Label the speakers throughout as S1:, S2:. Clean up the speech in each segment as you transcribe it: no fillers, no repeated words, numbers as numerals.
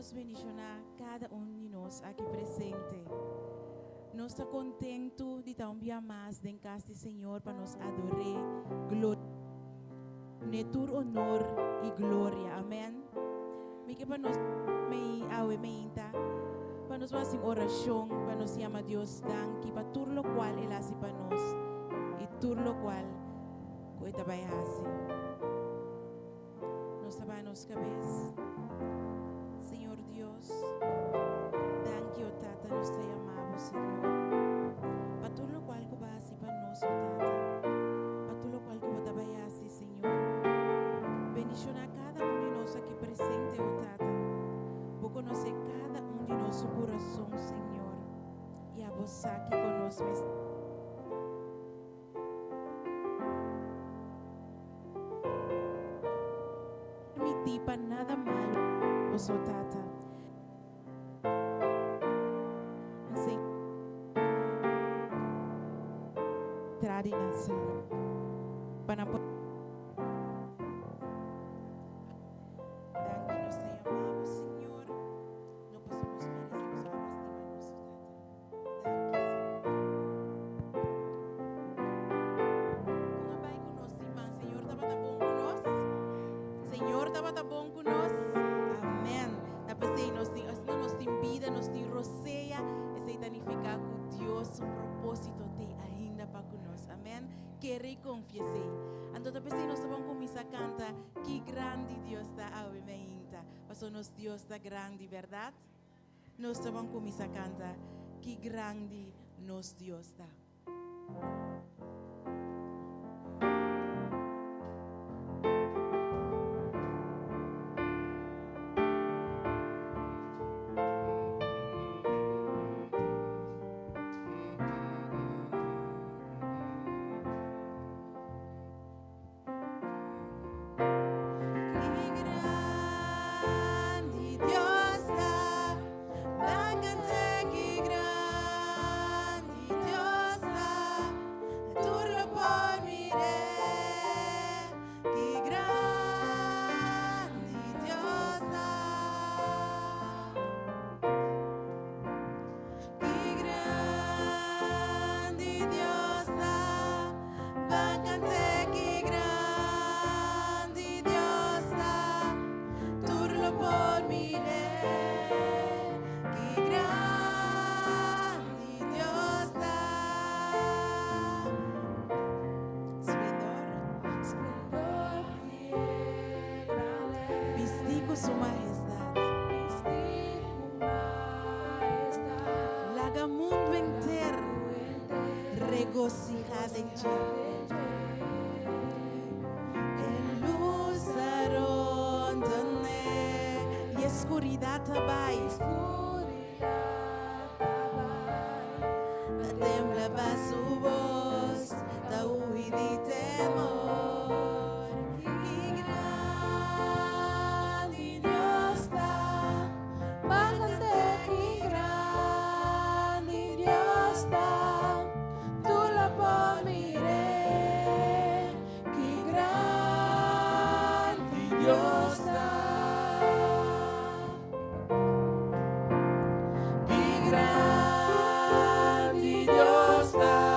S1: queremos bendicionar cada uno de nosotros aquí presente. Nos está contento de también más de en casa del Señor para nos adorar, gloria, netur honor y gloria. Amén. Me que para nos me awe me inta, para nos más en oración, para nos llama Dios dan, que para todo lo cual Él hace para nos y todo lo cual coita vaya hace. Nos está nos cabeza. Señor Dios, thank you, Tata, nos te llamamos, Señor. Para todo lo cual que va así para nosotros, Tata. Para todo lo cual que va a vaya así, Señor. Bendición a cada uno de nosotros aquí presente, oh Tata. Vos conoces cada uno de nuestro corazón, Señor. Y a vos aquí conoces. Permitir para nada malo, oh Tata. Señor. Para nos te llamamos, Señor. No podemos merecer a más Señor, estaba bom con nós. Señor, estaba bom con nós. Amén. Da pensei nos tem vida, nos tem roceia, esse significa que Deus um propósito tem ainda para conosco. Amém. Querer confiesei. Então pensei nós vamos começar a cantar que grande Deus está a meinta. Passou nos Deus está grande, verdade? Nós vamos começar a cantar que grande nos Deus está. Su majestad, laga mundo entero regocijado en ti. En luz arondane y escuridad abai, la tembla va su voz, da huir de temor.
S2: Dios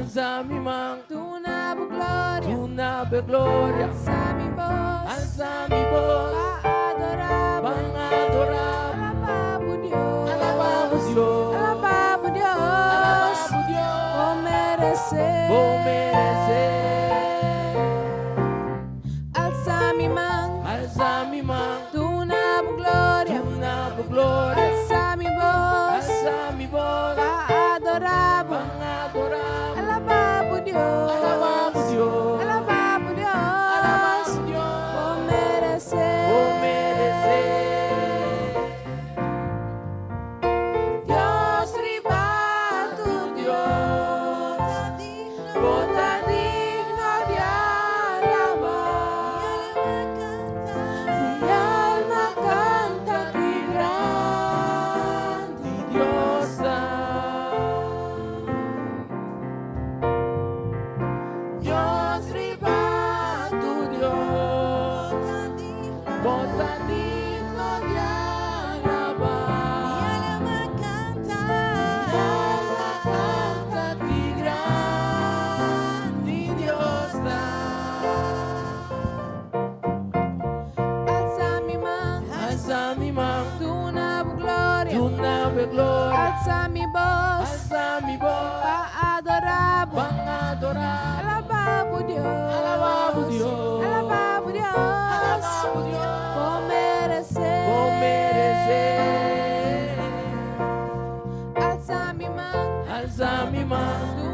S2: alza mi mano,
S1: tu na gloria,
S2: tu nabe gloria,
S1: alza mi voz,
S2: alza mi voz,
S1: adoramos,
S2: van a adorar,
S1: alabamos Dios,
S2: alabamos Dios,
S1: alabamos Dios,
S2: alabamos Dios,
S1: oh merecer,
S2: oh merecer.
S1: alza mi mano, tu na gloria,
S2: Tu nabe gloria,
S1: alza mi voz,
S2: voz,
S1: adoramos,
S2: van a adorar,
S1: alabamos Dios,
S2: alabamos Dios,
S1: alabamos Dios,
S2: alabamos Dios,
S1: oh merecer,
S2: oh merecer.
S1: Dios riba tu Dios, bota digno de alabar, mi alma canta que grande
S2: Dios Dios riba tu Dios, bota digno de alabar. Canta que grande Dios alza mi mano,
S1: tu na gloria,
S2: tu nabe gloria,
S1: alza mi voz,
S2: alza mi voz,
S1: adoramos,
S2: van a adorar,
S1: alabamos Dios,
S2: alabamos Dios,
S1: alabamos Dios,
S2: alabamos Dios,
S1: por merecer,
S2: por merecer.
S1: alza mi mano,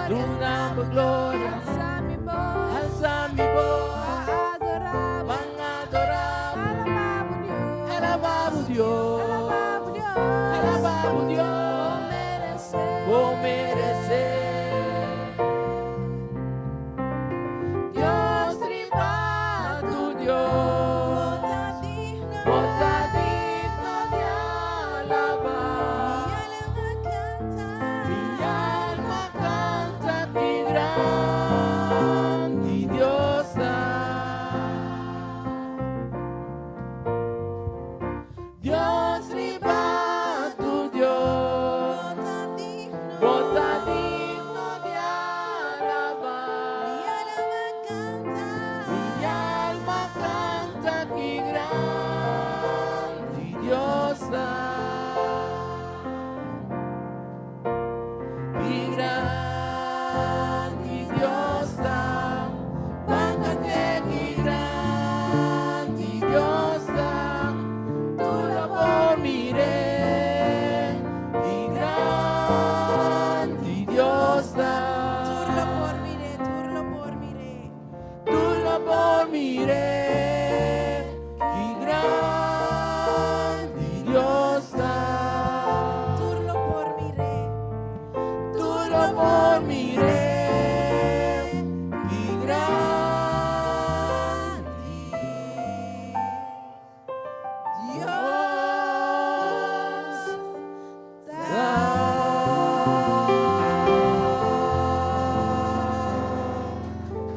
S2: tu nabe gloria,
S1: alza mi voz,
S2: alza mi voz,
S1: adoramos,
S2: van a adorar,
S1: alabamos Dios,
S2: alabamos Dios,
S1: alabamos Dios,
S2: alabamos Dios,
S1: por merecer,
S2: por merecer. Dios riba tu Dios, bota digno de alabar. Mi alma canta que grande Dios Dios riba tu Dios, bota digno de alabar. Mi alma canta que grande Dios y grande Dios págate que grande Dios tu labor miré y grande Dios
S1: turlo por mire,
S2: tu labor miré y grande Dios
S1: turlo por mire,
S2: tu labor miré y grande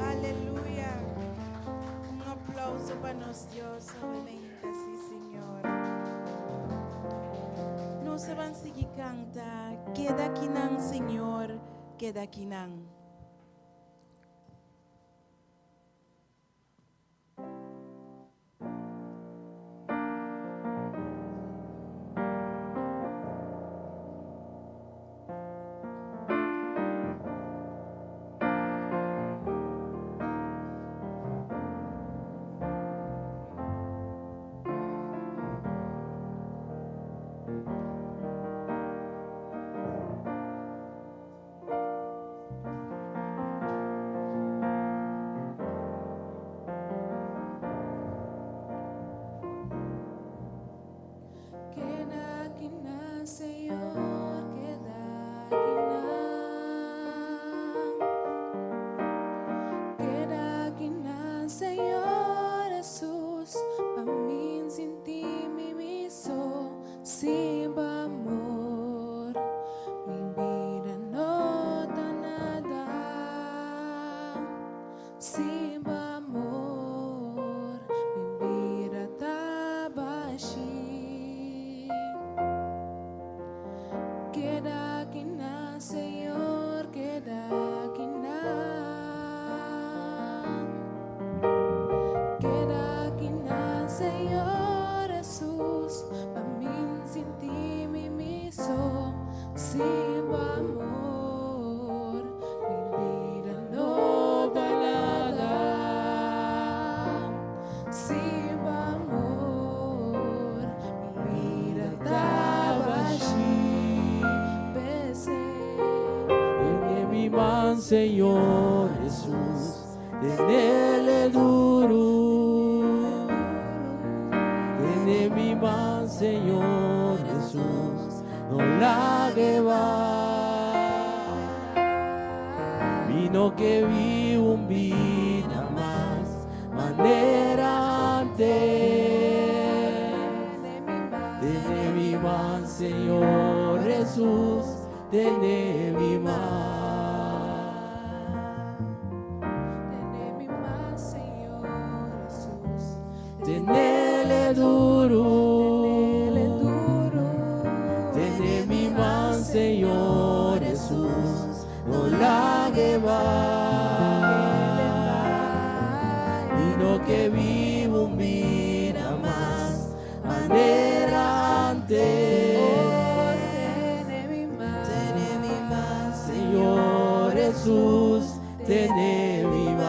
S1: aleluya. Un aplauso para nos Dios, amén, sí, Señor. No se van a seguir cantar, queda aquí nan, Señor, queda aquí nan.
S2: sin tu amor, mi vida no da nada. Sin tu amor, mi vida estaba allí. Tiene mi man, Señor Jesús, tenele duro. Tiene mi man, Señor Jesús, no la que va. Vino que vi un vida más, manera antes. Tiene mi man, Señor Jesús, tiene mi man. Tiene mi man, Señor Jesús, tenele duro. Tiene mi man, Señor Jesús, no la que va. Vino que vivo un vida más, manera antes. Señor Jesús, tiene mi man.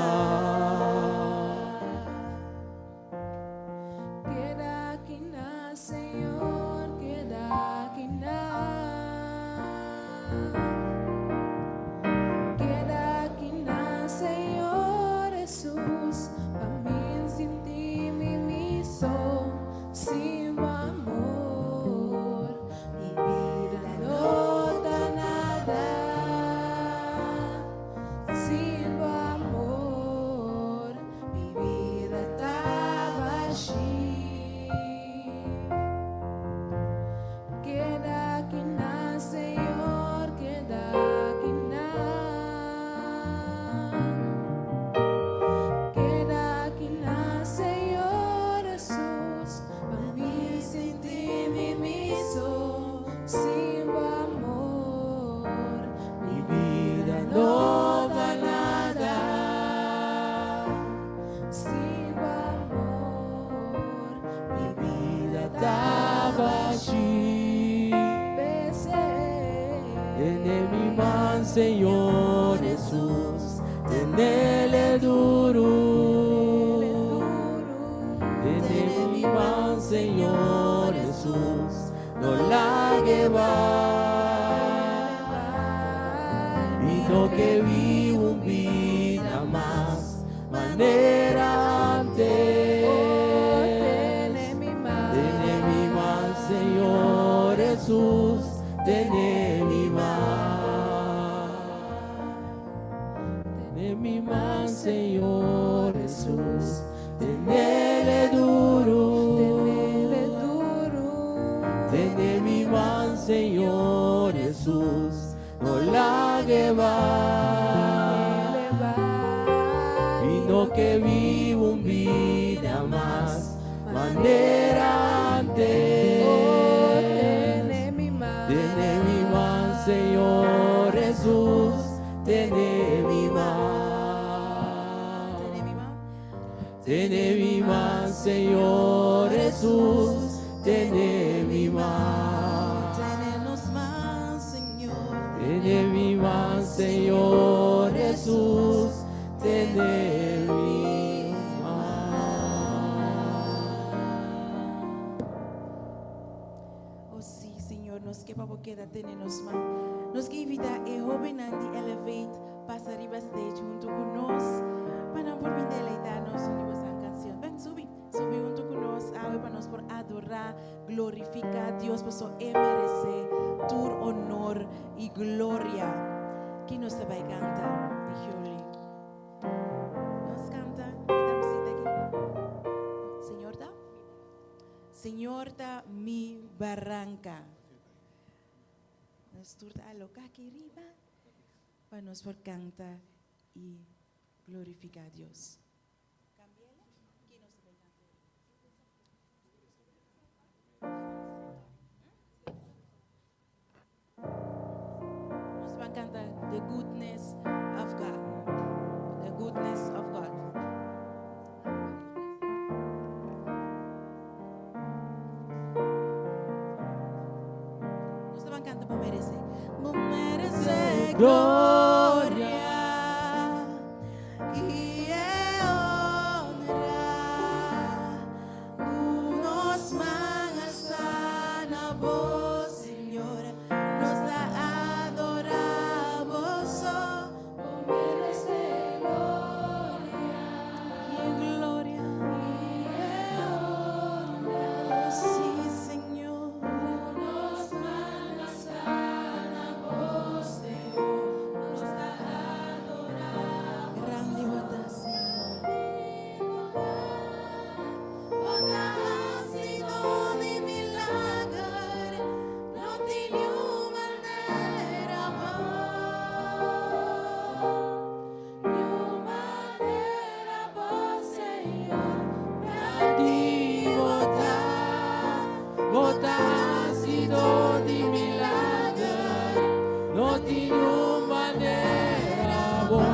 S2: Queda aquí na, Señor, queda aquí na. Queda aquí na, Señor Jesús, pa' mí sin ti mi miso, sin tu amor, mi vida no da nada. Sin tu amor, mi vida estaba allí. Queda aquí na, Señor, queda aquí na. Queda aquí na, Señor Jesús, pa' mí sin ti mi miso, sin tu amor, mi vida no da nada. Sin tu amor, mi vida estaba allí. Tiene mi man, Señor Jesús, tenele duro. Tiene mi man, Señor Jesús, no la que va. Vino que vivo un vida más, manera antes. Tiene mi man, Señor Jesús, tiene mi man. Tiene mi man, Señor Jesús, tenele duro. Tiene mi man, Señor Jesús, no la que va. Vino que vivo un vida más, manera antes. Tiene mi man, Señor Jesús, tiene mi man. Tiene mi man, Señor Jesús, tiene mi man.
S1: Tenenos más, Señor.
S2: Tiene mi man, Señor Jesús, tiene mi man.
S1: Oh sí, Señor, nos que papo queda tenenos más. Nos que invita a joven Andy Elevate pasa arriba stage junto con nos. Para por mi deleitarnos una canción. Ven, sube junto con nos. Para nos por adorar, glorificar a Dios por su merece tu honor y gloria. Que nos va a cantar, Hioli. Nos canta, Señor da mi barranca. Nos turta a loca aquí arriba. Para nos por cantar y glorificar a Dios. Nos va a cantar the goodness of God. The goodness of God. Nos va a cantar por merecer. gloria y honra. Unos mangas a vos, Señor, nos adoramos, oh, merece gloria y gloria y honra. Oh, sí, Señor. Unos mangas a vos, Señor, nos adoramos. Grande botas, Señor. Botas sido de milagre, no tiene manera vos, Señor. Grande
S2: botas sido de milagre, no tiene manera vos.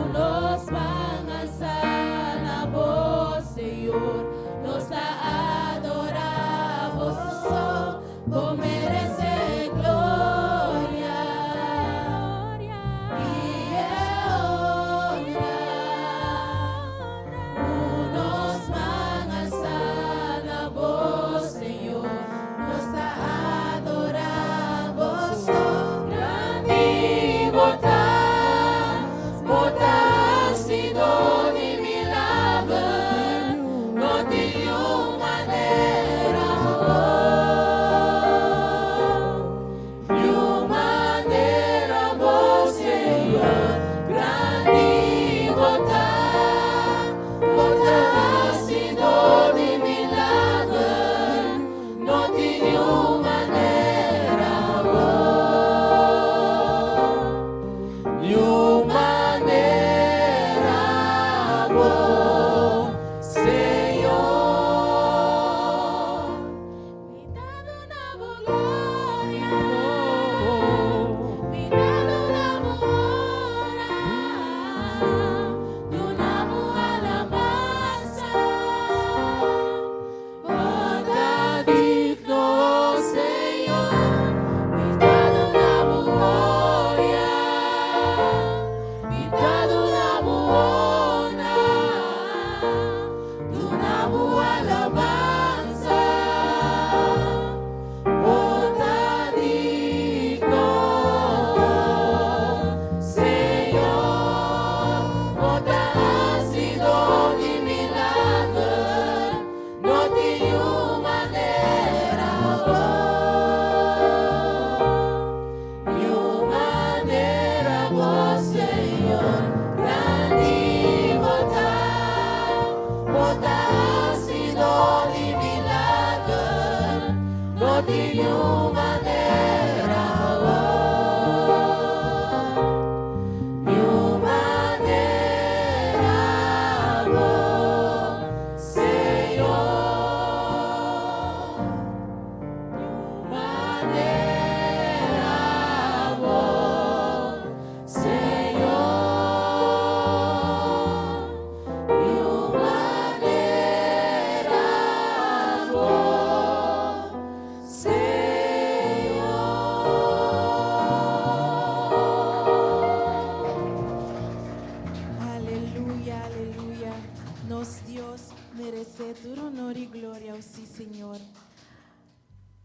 S1: Unos van a sana vos, Señor, nos adoramos, vos mereces gloria y honra. Unos van a sana vos, Señor, nos adoramos, grande botas sido de milagre, no tiene manera vos, Señor. Grande botas sido de milagre, no tiene manera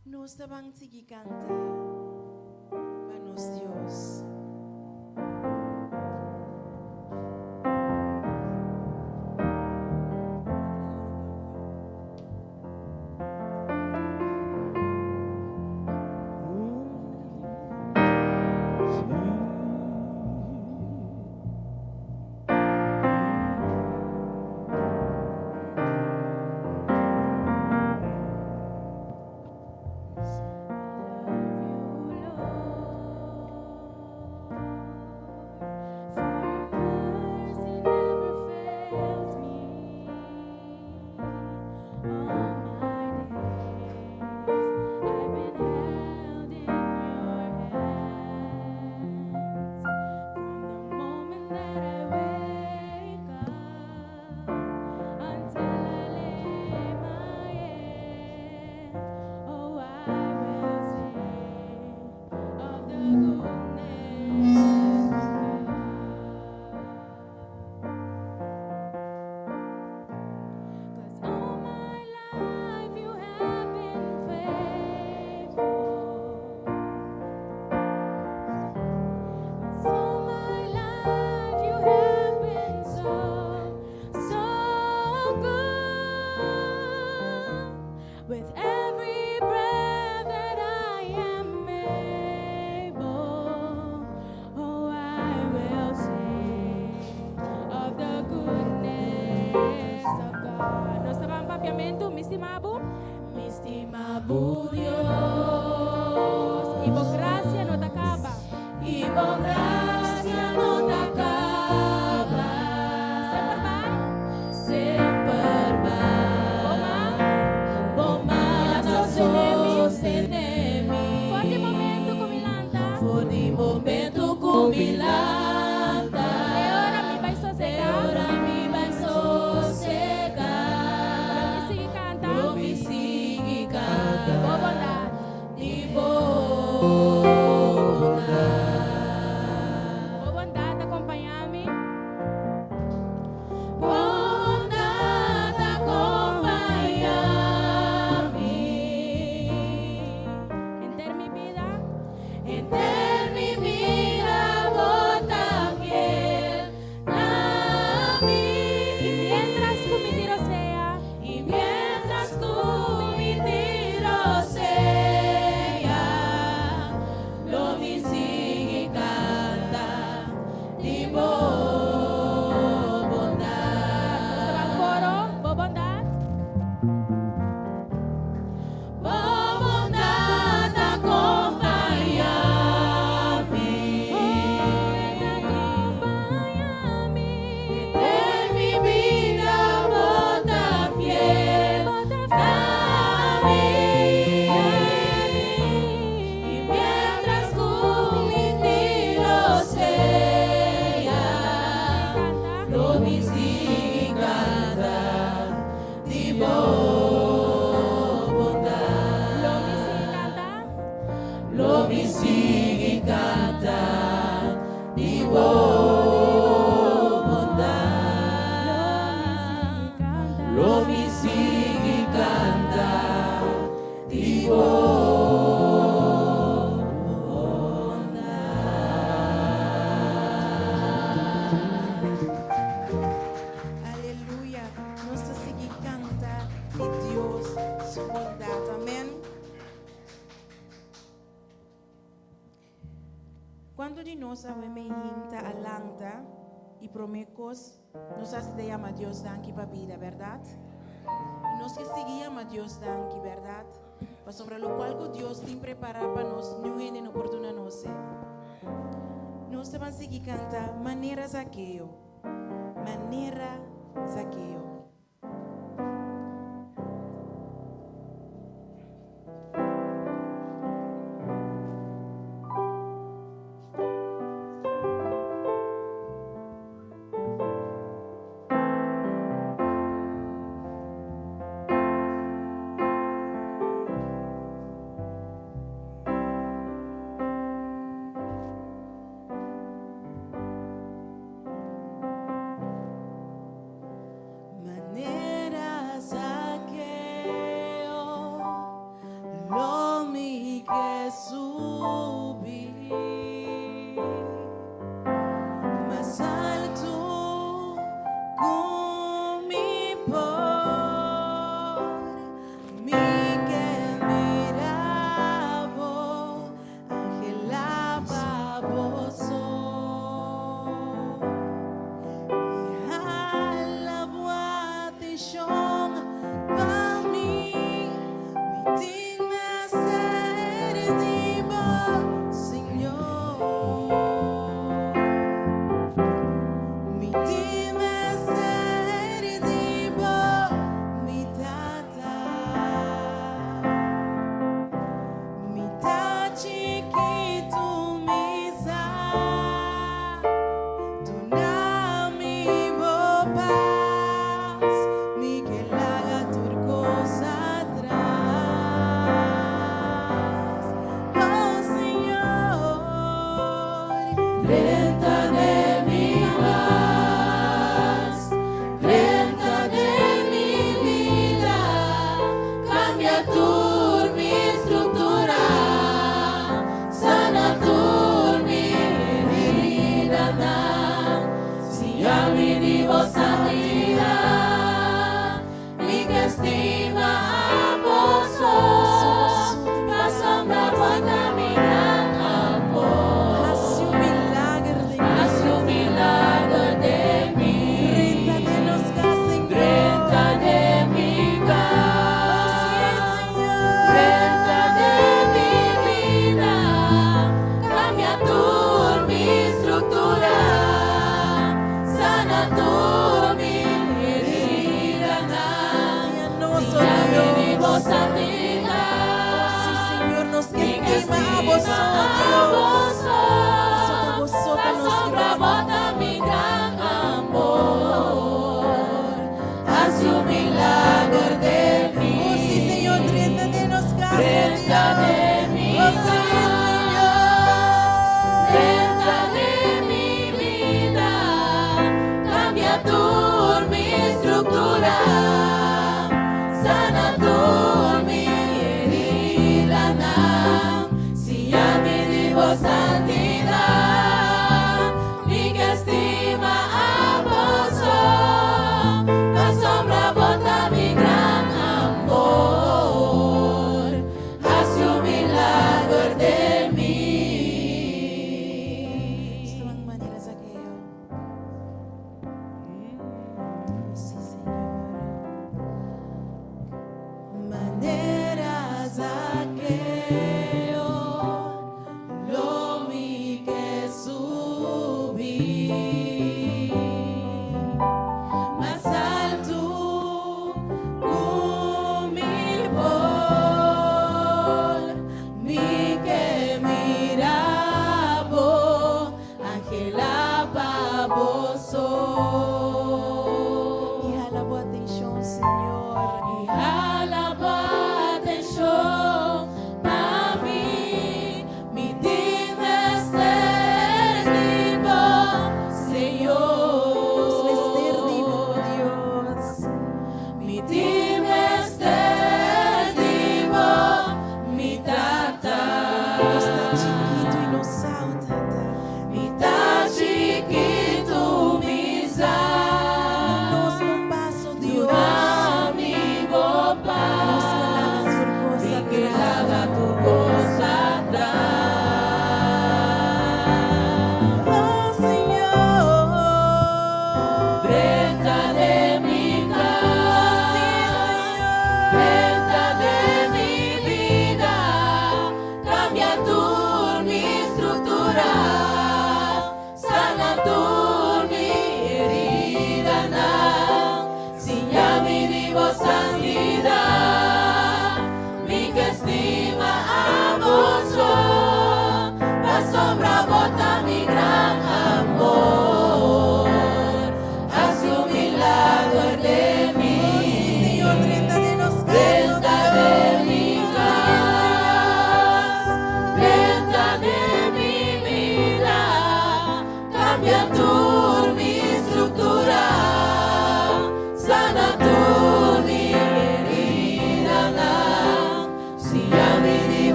S1: Nos tabang sige canta, Manos Dios.
S3: Estimado Dios, y por gracia no te acaba. Y por gracia no te acaba. Sempre vai. Bom mais sostenemi. For di momento kumilanta. For di momento kumilanta. E ora mi vai sossegar. Ora mi vai sossegar. Mi sigue canta. Mi sigue canta. Boa bondade. Di boa bondade, acompanha-me. Bondade, acompanha-me. Enter mi vida. Enter mi vida, bota fiel a mí. Y mientras tú me tiroseas, y mientras tú me tiroseas, lo mi sigue canta di boa bondade. Você vai coro, boa bondade. Boa bondade, acompanha-me. Acompanha-me. Ter mi vida, bota fiel a mí. Y mientras tú me tiroseas, lo mi sigue canta di boa bondade. Lo mi sigue canta di boa bondade. Lo mi sigue canta di
S1: Aleluia. Nós te seguir canta de Deus sua bondade. Amém. Quando de nós sabemos hinta alanta e promecos, nós damos a Deus danke para a vida, verdade? E nós que seguimos a Deus danke, verdade? Para sobre o qual que Deus tem preparado para nós, não é nem oportuna nós. Nós vamos seguir cantar maneira Zaqueu. Maneira Zaqueu.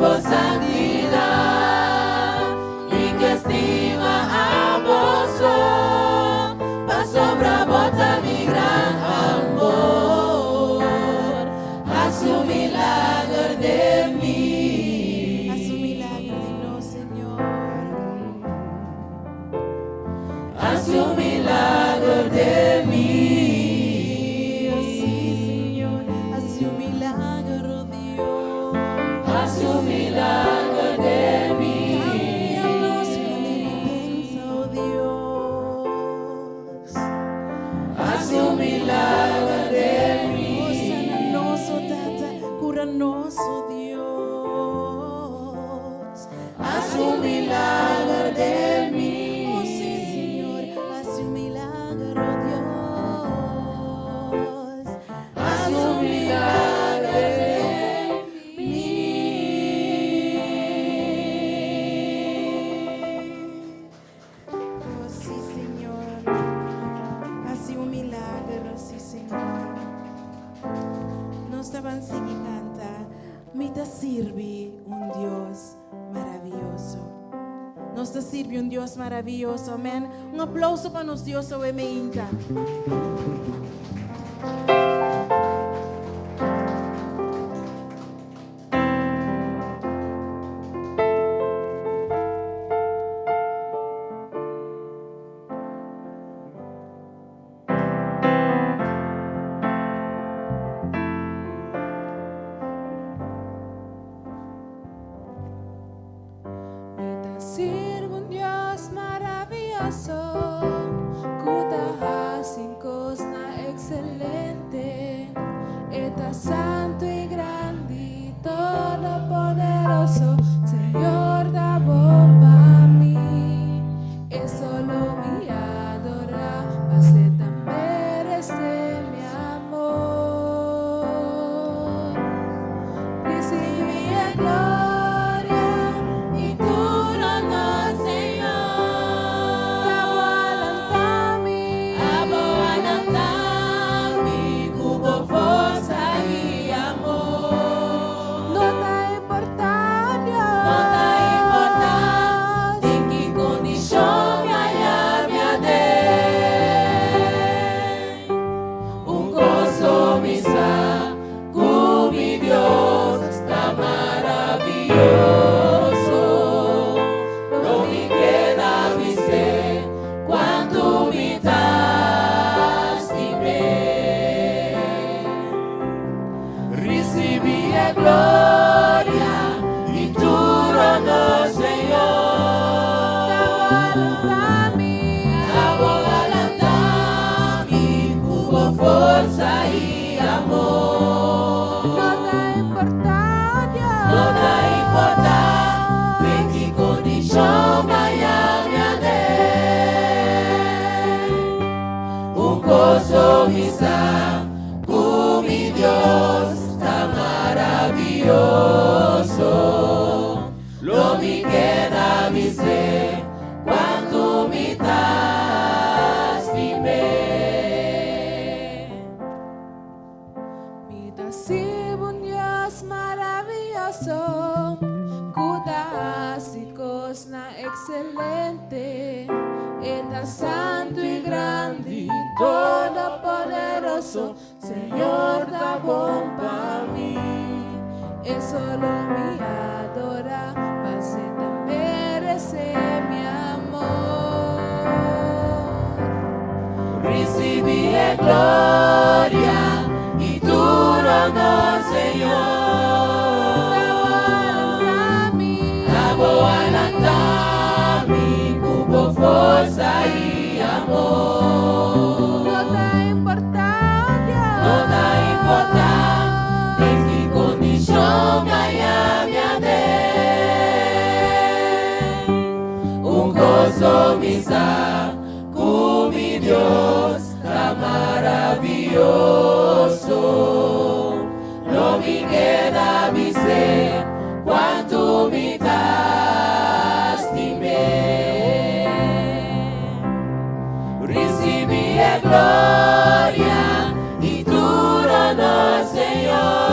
S2: por santidad y que estima a vos, paso bravota mi gran amor, haz un milagro de mí.
S1: Haz un milagro de nos, Señor.
S2: Haz un milagro de mí.
S1: Oh, sí, Señor. Haz un milagro, Dios.
S2: Haz un milagro de mí.
S1: Cámbianos manera y pensa, oh Dios.
S2: Haz un milagro de mí.
S1: Oh, sánanos, oh Tata. Cúranos, oh Dios.
S2: Haz un milagro de mí.
S1: Oh, sí, Señor. Haz un milagro, Dios.
S2: Haz un milagro de
S1: Oh, sí, Señor. Haz un milagro, sí, Señor. Nos daban que canta. Me te sirve un Dios maravilloso. Nos te sirve un Dios maravilloso. Amén. Un aplauso para nos Dios o emeinta.
S3: Te sirvo un Dios maravilloso, cuida sin cosa excelente, estás santo y grande y todopoderoso, Señor da bomba a mí, es solo mi adorar, mas te merece mi amor, recibí el gloria y tu honor, Señor.
S2: Abalantami, cubo forza y amor.
S3: No te importa, Dios.
S2: No te importa en qué condición me hallar. Un gozo mi con mi Dios está maravilloso. No me queda mi ser cuando me lastimé. Recibí la gloria y tu honor, Señor. Abalantami, cubo forza y amor.
S3: No te importa, Dios.
S2: No te importa en qué condición vaya mi un gozo mi con mi Dios está maravilloso. Lo me queda mi ser cuando me lastimé.
S3: Mi te sirvo un Dios maravilloso, cuida y cosa excelente, estás santo y grande y todopoderoso, Señor da bomba a mí, es solo mi adora, mas te merece mi amor.
S2: Recibí la gloria y tu honor, Señor. Abalantami, cubo forza y amor.
S3: No te importa, Dios.
S2: No te importa en qué condición me hallé. Un gozo mi con mi Dios está maravilloso. No me queda mi ser cuando me lastimé. Recibí la gloria y tu honor, Señor.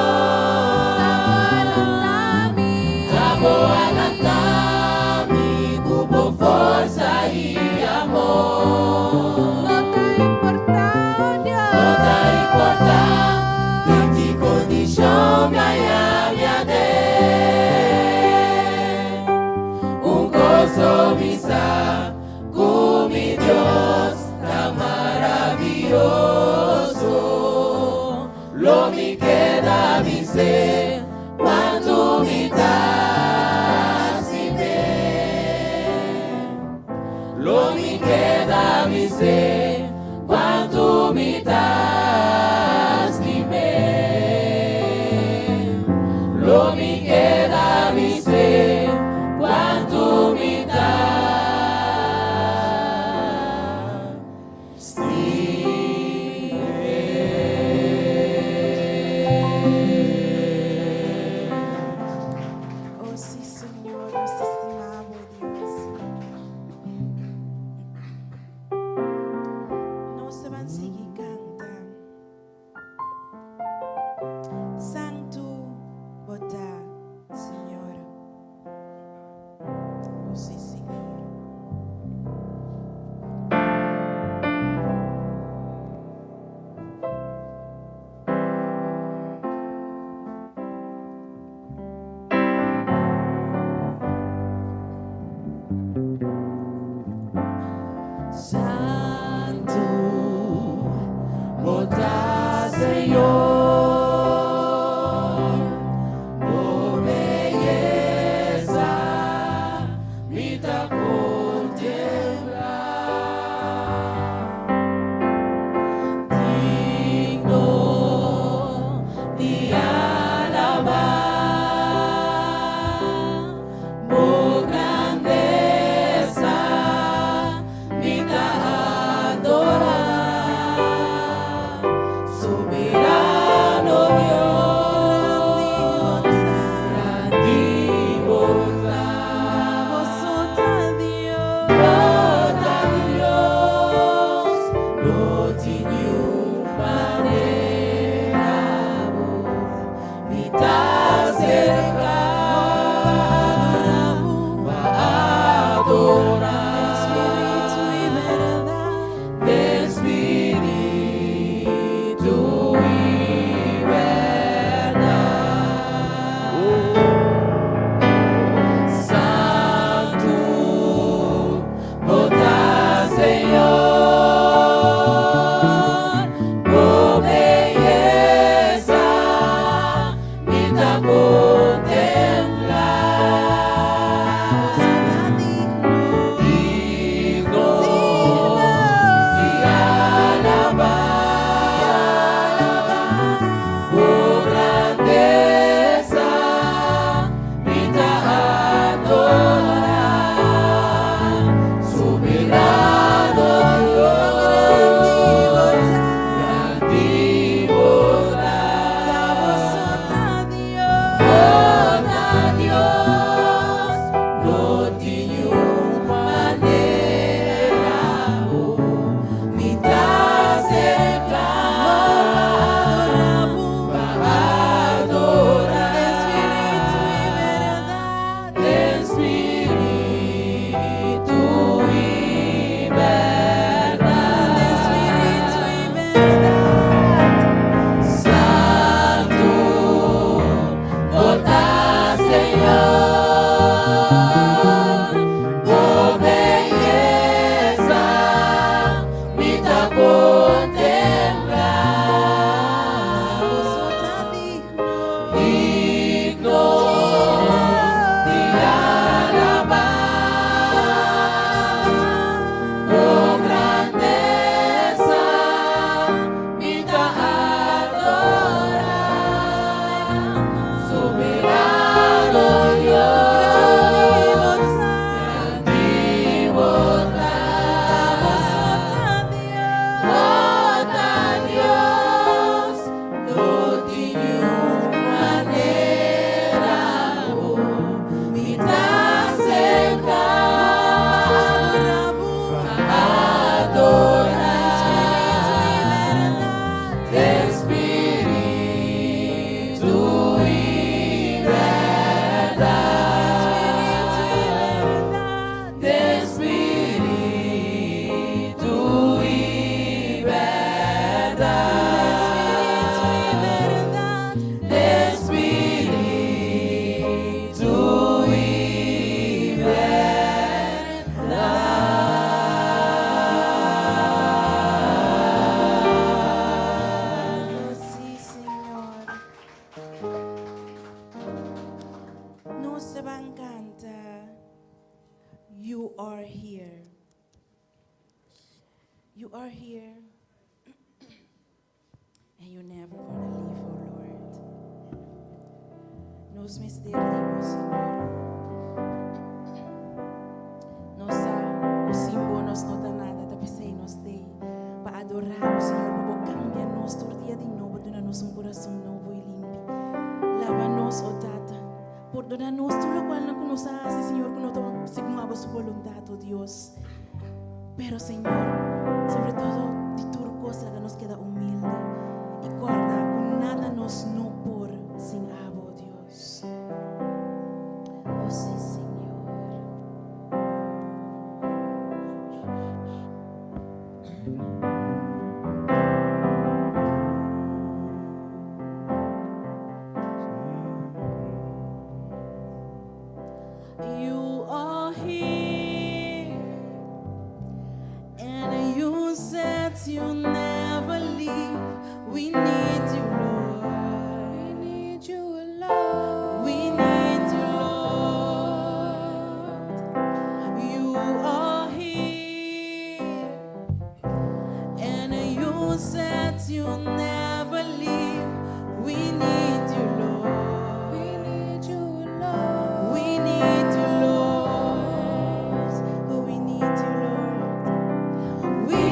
S1: You are here, and you're never gonna leave, oh Lord. Nos misterimos, Senhor. Nos símbolos não dá nada, tapi sei nos dei para adorar o Senhor, para cambiar nós todo dia de novo, donar-nos coração novo e limpo. Lava-nos, oh Tata, perdona-nos tudo o qual não nos hace, Senhor, que não seguimos a sua vontade, oh Deus. Pero, Senhor, sobre todo, de tua coisa que nos queda humilde e guarda que nada nos não por sem abo, oh Deus. Oh, sim, Senhor. You are here, and you said you'll never leave. We need you, Lord. We need you, Lord. We need you, Lord. You are here, and you said you'll never leave. We need you, Lord. We need you, Lord. We need you, Lord. Oh, we need you, Lord. We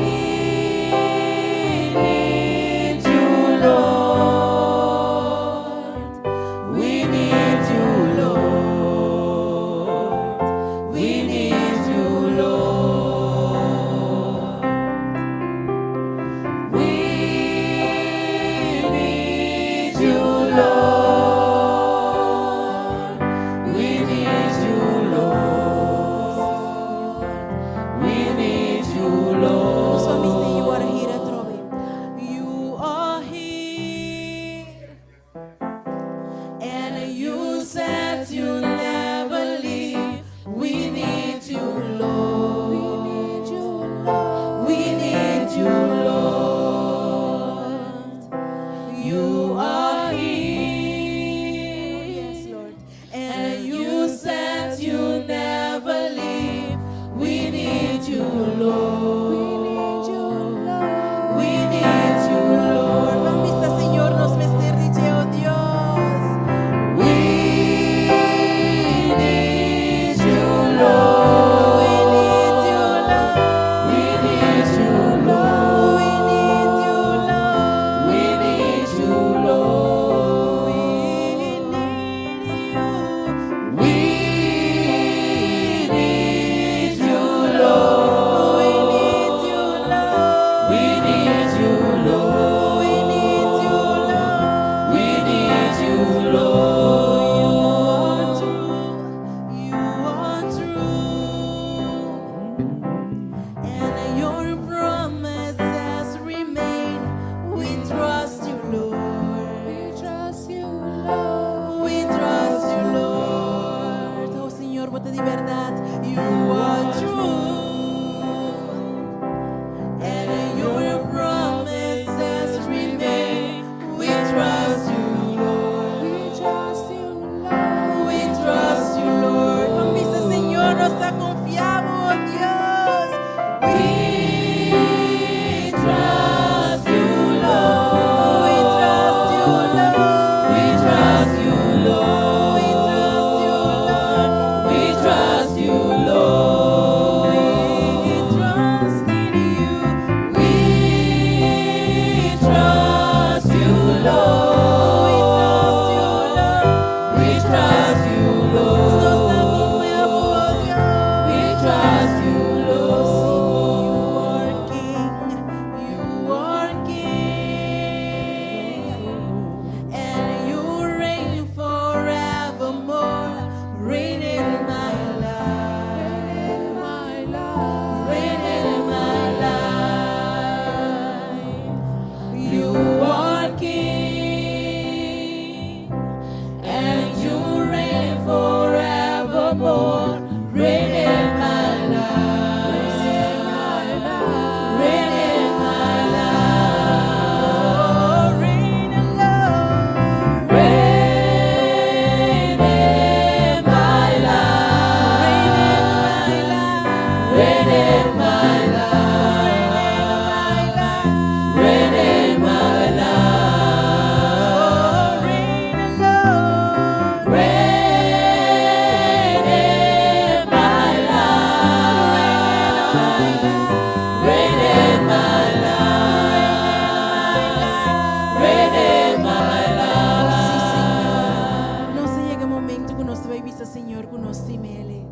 S1: visa Señor con nos timele.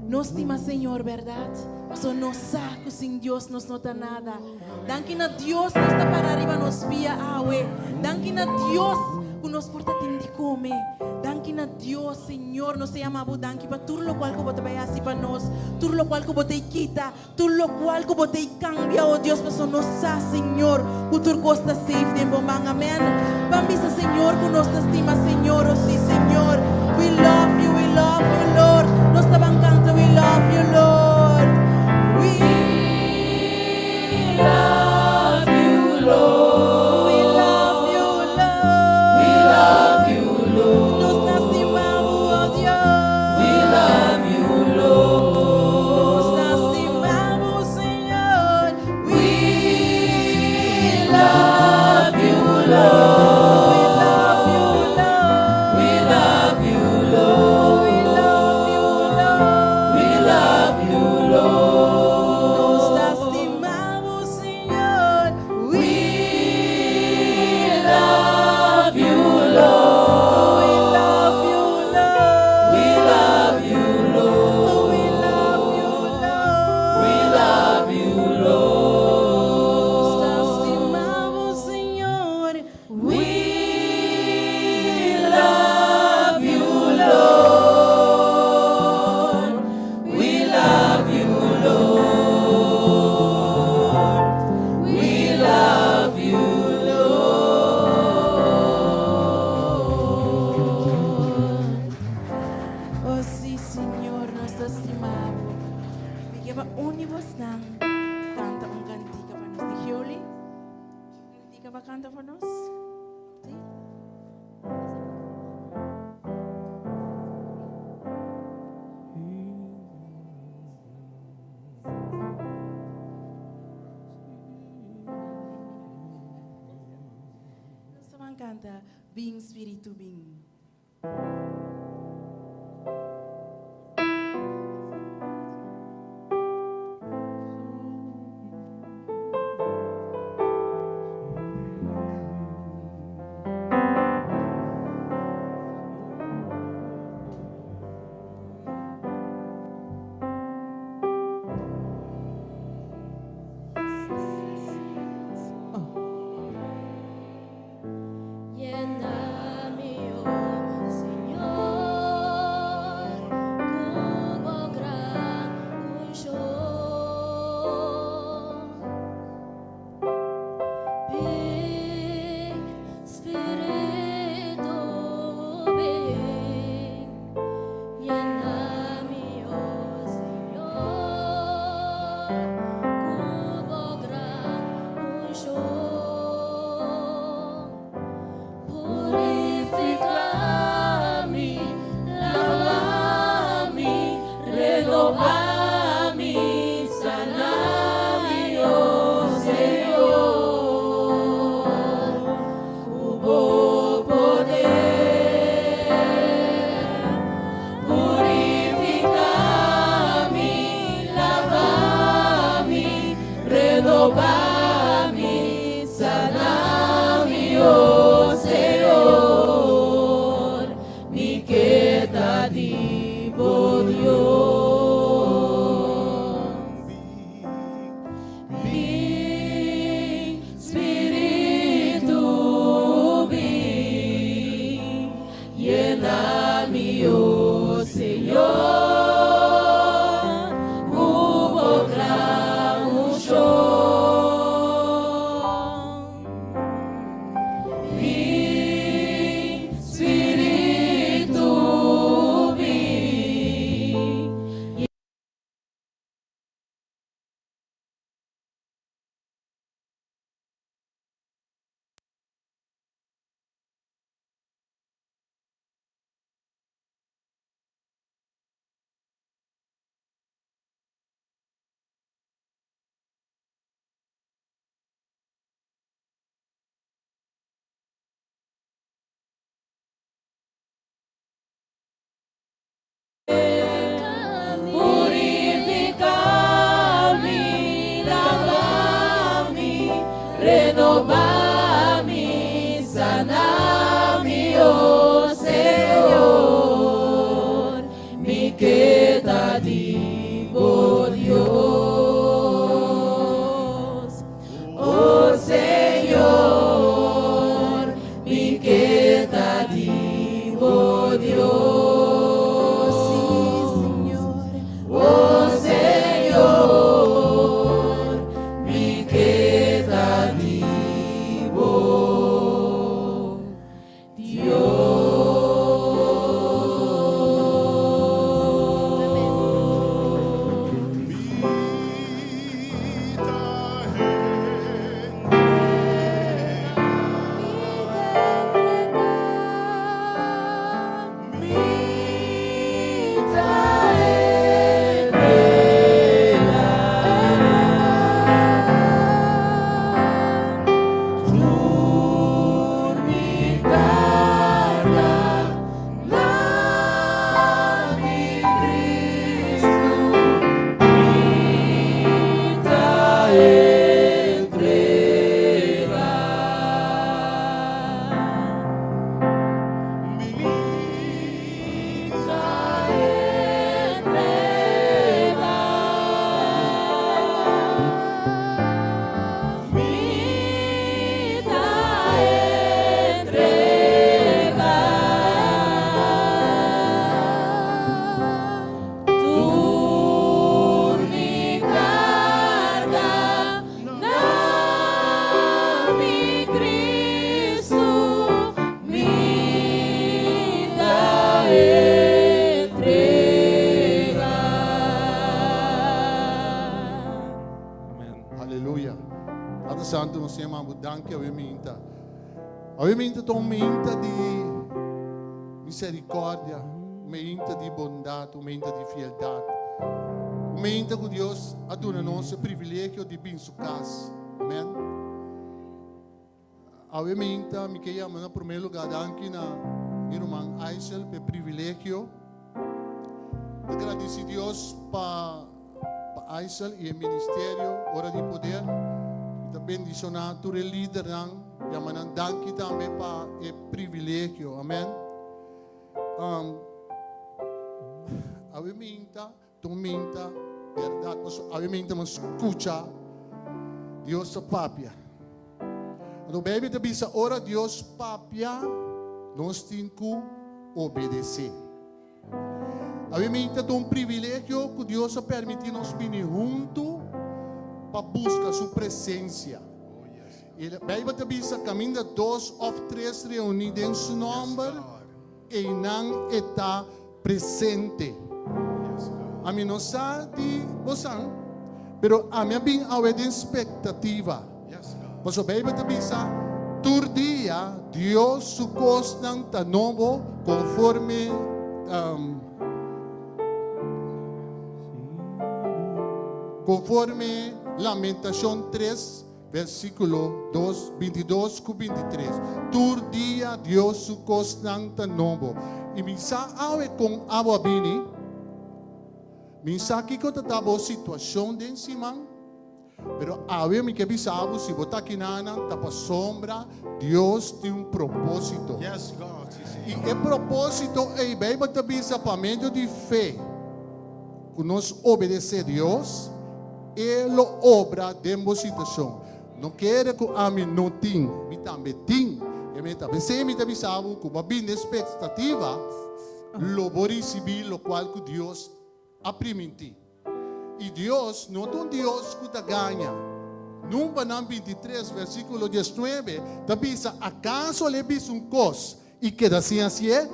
S1: Nos estima Señor, ¿verdad? So nos saco sin Dios nos nota nada. Dankin a Dios nos está para arriba nos vía awe. Dankin a Dios que nos porta tindicome. Dankin a Dios Señor nos se llama danki pa tur lo cual que bote vaya así para nos. Tur lo cual que bote quita. Tur lo cual que bote cambia oh Dios paso nos sa Señor. Kutur costa safe de bomang amen. Bambisa Señor que nos estima Señor oh sí Señor. We love you Lord. Nos estaban cantando we love you Lord. We love you Lord. We love you Lord. We love you Lord. Nos lastimamos oh Dios. We love you Lord. Nos lastimamos Señor. We love you Lord. Canta para nós? Sim? Nós vamos cantar Bing Espírito Bing.
S2: di, oh Dios. Oh Señor, mi queda di, oh Dios.
S1: Sí, Señor.
S2: Oh Señor, mi queda di, oh
S4: Aleluia. Padre Santo, nós te amamos. Danke, obviamente. Obviamente, tu mente de misericórdia, mente de bondade, mente de fidelidade. Mente que Deus aduna-nos o privilégio de vir em sua casa. Amém. Obviamente, me queria amar em primeiro lugar, danke na irmã Aisel, pelo privilégio. Agradecer a Deus para Aisel e o ministério, hora de poder. E também bendicionar todo o líder, e a danke também para o privilégio. Amém. Obviamente, tu mente, verdade, obviamente, mas escuta Deus a papia. Então, baby, te bisa ora Deus papia, nós temos que obedecer. Obviamente, é um privilégio que Deus permite nos vir juntos para buscar sua presença. E a Bíblia te bisa caminha 2 ou 3 reunidos em seu nome e não está presente. A mim não sabe você, mas a mim bem a expectativa. Mas a Bíblia te bisa todo dia Deus su constante novo conforme conforme Lamentação 3, versículo 2, 22 a 23. Todo dia Deus su constante novo. E me sabe com água bini, me sabe que estava a situação de cima, pero ave me que bisabo se botar aqui na tapa sombra, Deus tem um propósito.
S5: Yes, God.
S4: E o propósito é bem para bisa para meio de fé, que nós obedecer a Deus, Ele obra dentro da situação. Não quero que a mim não tenha, me também tem. E me também se me também sabe que uma bem expectativa, lo vou receber, o qual que Deus a permitir. E Deus não é um Deus que te ganha. No Banam 23, versículo 19, te diz: acaso lhe vis coisa e queda assim é?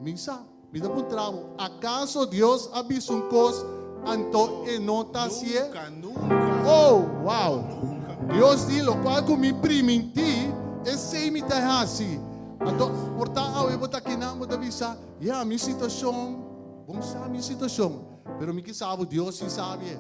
S4: Misa, me dá um tramo. Acaso Deus ha visto coisa, então e não está assim?
S5: Nunca.
S4: Oh, wow!
S5: Nunca.
S4: Deus diz: o qual que me permitir, é sem me dar assim. Então, portanto, eu vou estar aqui na minha minha situação, bom sabe minha situação. Pero me que sabe, Deus sim sabe.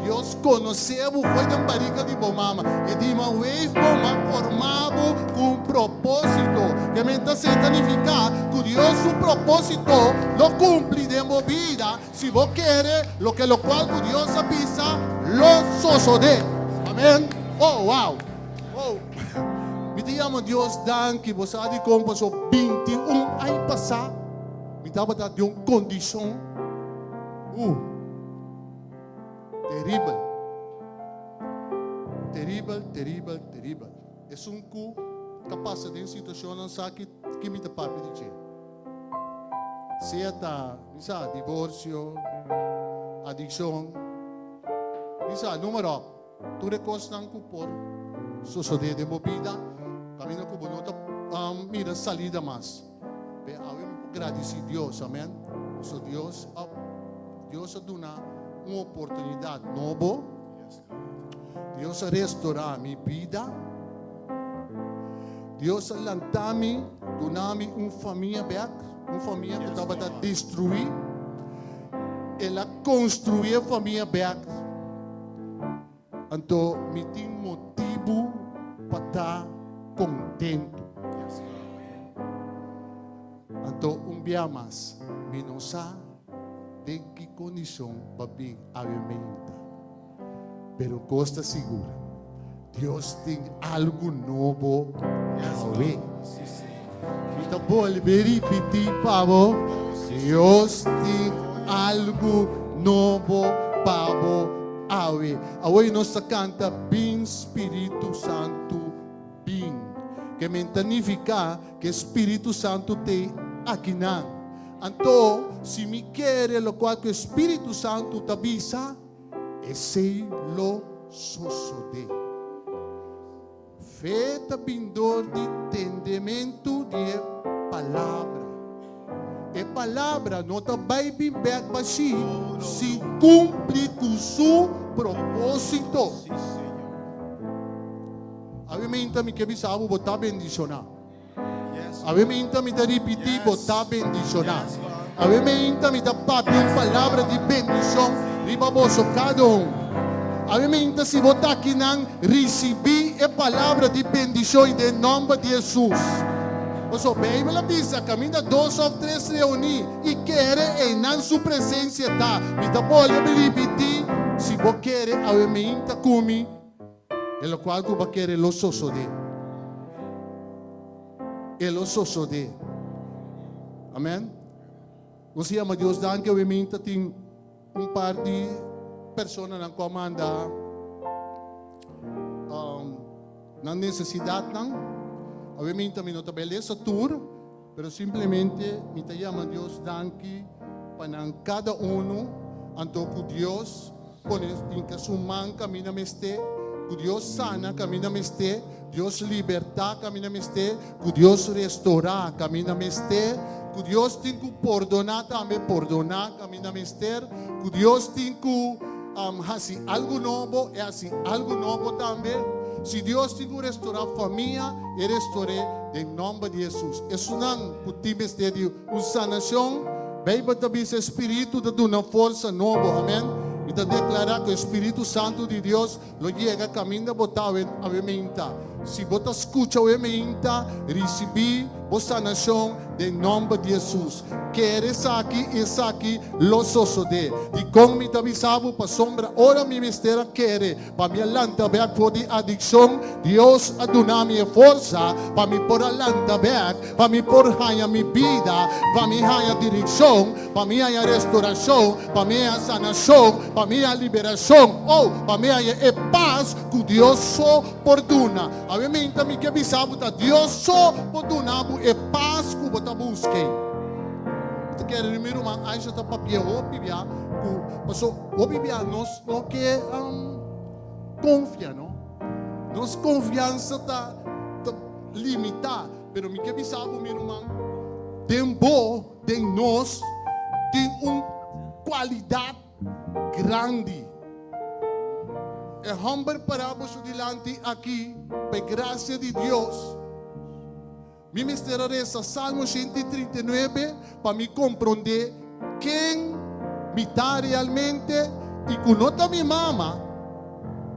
S4: Deus conheceu, foi da barriga de Bomama. E de uma vez, Bomama formado com propósito. Que mente significa que Deus, o propósito, lo cumpre de uma vida. Se você quer, lo qual que Deus avisa, lo sucede. Amém? Oh, wow! Oh! Me diamo Deus, danke, você há de comprar 21 anos passado. Me estava dando uma condição. Terrible. Terrible, terrible, terrible. Es un cu capaz de situação não sabe que me papi dice. Seja misa divórcio, adicção. Misa número. Tu recostan cu por suceder de movida, camina cu bonota mira salida mais. Be avem agradecido Deus, amém. So Deus dona uma oportunidade nova. Deus restaurar minha vida. Deus lantami, donami uma família back, uma família que estava a destruir. Ela construir a família back. Então, me tem motivo para estar contento. Então, dia mais, me não sabe de que condição para vir a alimenta. Pero costa segura, Deus tem algo novo a ver. Então, vou repetir, Pablo. Deus tem algo novo para ver. Hoje nós canta bem Espírito Santo, bem. Que me significa que Espírito Santo tem aqui não. Então, se me quer o qual que o Espírito Santo te avisa, esse lo sucede. Feita vindor de entendimento de palavra. E palavra não te vai vir para si, se cumpre com seu propósito. Obviamente, me que bisabo botar bendicionar. Obviamente, me da repetir botar bendicionar. Obviamente, me da papi uma palavra de bendição. Ribaboso cada Obviamente, se botar aqui não receber a palavra de bendição em nome de Jesus. Então, a Bíblia diz que caminha 2 ou 3 reunir e quer em sua presença estar. Me da pode repetir. Se você quer, obviamente, comigo. E lo qual tu vai querer lo suceder. E lo suceder. Amém? Nós chamamos Deus danke, obviamente, tem par de pessoas na comanda na necessidade, não. Obviamente, não está beleza tour, pero simplesmente me chama Deus danke para cada anto que Deus pone em sua mão caminha meste. Que Deus sana, caminha meste. Deus liberta, caminha meste. Que Deus restaurar, caminha meste. Que Deus tem que perdonar, também perdonar, caminha meste. Que Deus tem que fazer algo novo, e assim algo novo também. Se Deus tem que restaurar a família, e restaurar em nome de Jesus. Isso não pode meste de uma sanação. Bíblia também o Espírito dá uma força nova, amém. E te declarar que o Espírito Santo de Deus lo llega caminho botar obviamente. Se você escuta obviamente, receber a sanação em nome de Jesus. Queres aqui, lo sucede. E como me avisava para sombra, ora mi mistério quer, para me alanta back por de adicção, Deus aduna-me força, para me pôr alanta back, para me pôr ganhar minha vida, para me ganhar direção, para me ganhar restauração, para me ganhar sanação, para me ganhar liberação, para me ganhar paz que Deus só perdona. Obviamente, me que avisava que Deus só perdona e paz que você busca. Que primeiro uma anjo está papia obibia, passou obibia nós não que confia, não? Nossa confiança está limitada, pero me que avisava meu irmão, tempo de nós tem uma qualidade grande. É humble para você diante aqui, por graça de Deus. Mi mistério é Salmo 139 para me compreender quem me está realmente e que não está minha mama,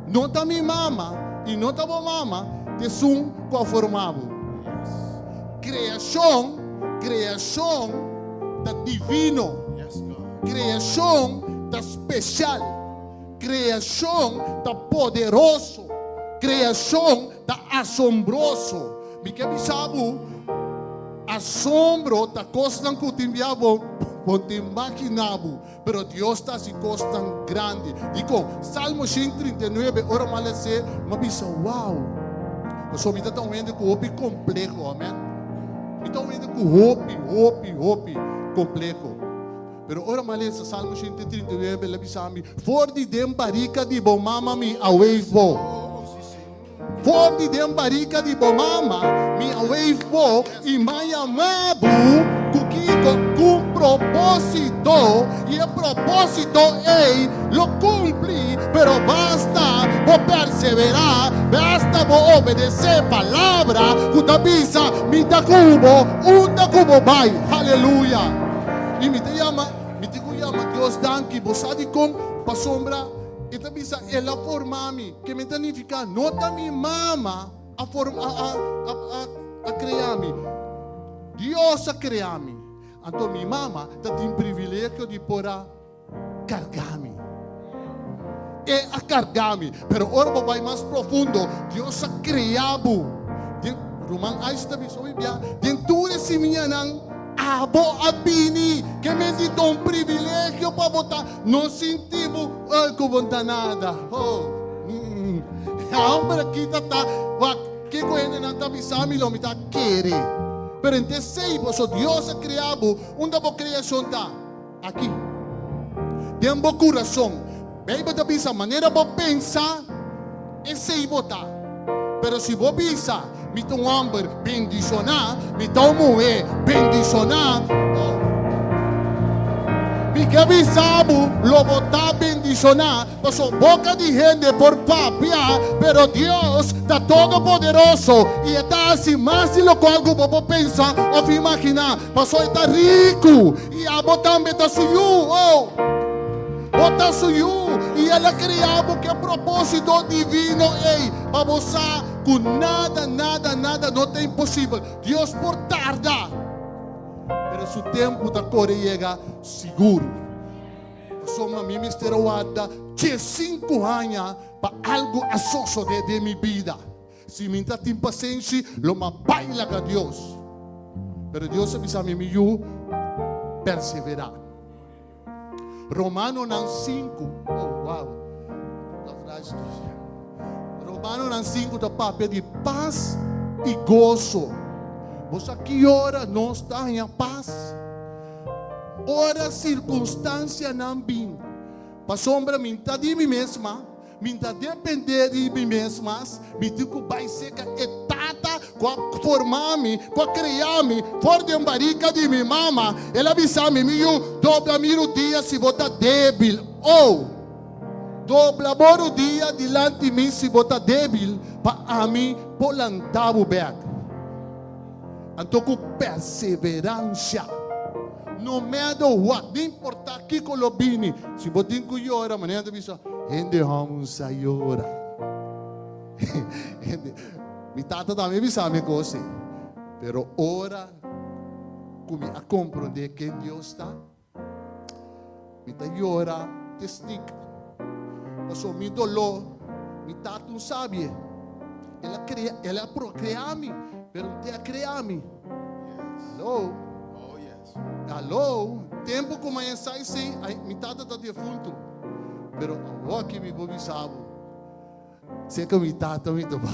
S4: não está minha mama e não está minha mama, que são conformados. Criação da divino, criação da especial, criação da poderoso, criação da assombroso. Me que avisava, assombro da coisa que te enviava ponte imaginavo, pero Dios está así cosa tan grande. Digo, Salmo 139, ora malese, mabisa, wow. So, me está vendo com hopi complexo, amém? Me está vendo com hopi complexo. Pero ora malese, Salmo 139, labisami, for di dem barika di bo mama mi away vo. For di dem barika di bo mama mi away vo, e mai amabu, kukiko com propósito, e o propósito ei, lo cumpli, pero basta vos perseverar, basta vos obedecer palavra, kutabisa, mita kubo, unda kubo bai, aleluia. E me te llama Deus danke, vos sabe como pa sombra, e tabisa ela formami, que me danifica, nota mi mama a criar-me. Deus a criar-me. Então minha mama tem privilégio de poder carregar-me. É a carregar-me. Pero ora vai mais profundo. Deus a criado. Roman ai está biso biblia. Dentro esse minha não abo abini que me dito um privilégio para botar. Não sentimos algo nada. Ahora kita ta que coende na tabisami lo mita quere. Pero en sei poso Dios ha creado uma boa criação tá aqui. Tem um bom coração. Bem tabisa maneira bo pensar e sei botar. Pero se bo bisa mita um amber bendicionar, mita um moe bendicionar. Que avisamos, lo botar bendicionar, pasó boca de gente por papia, pero Dios está todo poderoso y está así más de lo que algo vos pensar o imaginar, pasó está rico y a botar meta suyo, bota suyo y él criamos que a propósito divino, para gozar con nada, no es imposible, Dios por tarda. Pero su tempo da cor llega seguro. Somos mi misteriosa que 5 anos para algo asoso de mi vida. Si me está impaciente, lo más baila a Dios. Pero Dios avisa a mí, yo perseverar. Romano 5, oh wow. Romano 5 da papel de paz e gozo. Você aqui ora não está em paz. Ora circunstância não vem. Para sombra minta de mim mesma, minta depender de mim mesma, minta que vai ser etata com formar-me, com criar-me, for de barica de minha mama. Ela avisa-me, meu, dobra o dia se você débil. Ou dobra o dia diante de mim se você débil, para mim polantar o back. Então, com perseverança, no matter what, não importa que colobini, se você tem que orar, maneira de dizer, ende vamos a orar. Mi tata também me sabe coisa, pero ora, como a compreender quem Deus está, mi ta ora, testigo, passou mi dolor, mi tata não sabe, ela procrear-me. Pero te a criar-me. Alô?
S5: Oh, yes.
S4: Alô? Tempo como é sai sem, mi tata está defunto. Pero agora que me bobiçava. Seca mi tata me trabalha.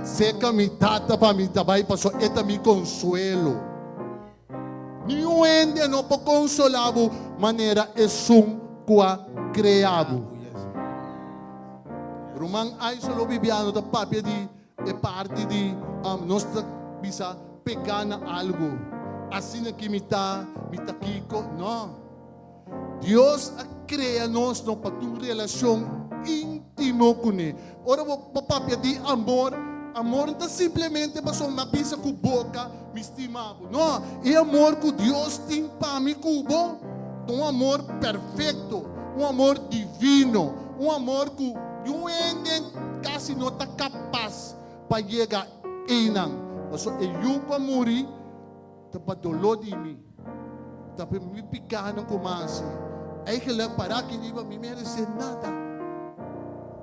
S4: Seca mi tata para mi trabalho, passou eta mi consuelo. Nenhum ende não pode consolar maneira é qua criado. Roman ai solo bibiano da papel de é parte de nós bisa pegar na algo assim que me está kiko não. Deus cria nós não para uma relação íntima com ele. Ora o papel de amor não está simplesmente para uma bisa com boca me estimado não, é amor que Deus tem para mim cubo, um amor perfeito, um amor divino, um amor que um ende quase não está capaz para chegar aí não. Então, eu para morrer, para dolor de mim, para me picar no começo. Aí que lá parar que não me merece nada,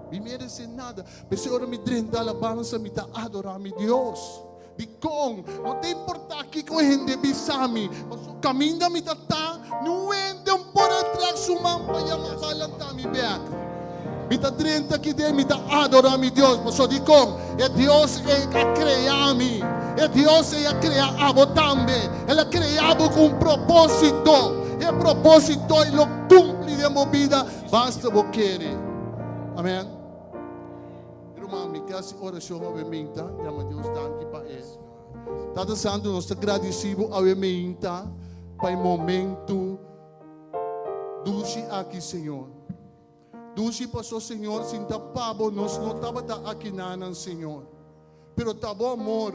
S4: me merece nada. Mas agora me drenda a alabança, me está adorar a Deus. De com, não tem importar que com gente bisami, caminha mi tata, não ende por atrás sumampa yang makalanta mi beak. Mita 30 que de mita adora mi Deus, mas só digo, é Deus que crea-me, é Deus que crea abo também, Ele criado com propósito, e propósito Ele cumpre de minha vida, basta você querer. Amém. Irmão, me quer oração obviamente, chama Deus danke para ele. Tata Santo, nós agradecemos obviamente para o momento doce aqui, Senhor. Doce passou, Senhor, sem tapabo, nós não estávamos aqui nada, Senhor. Pero tabo amor,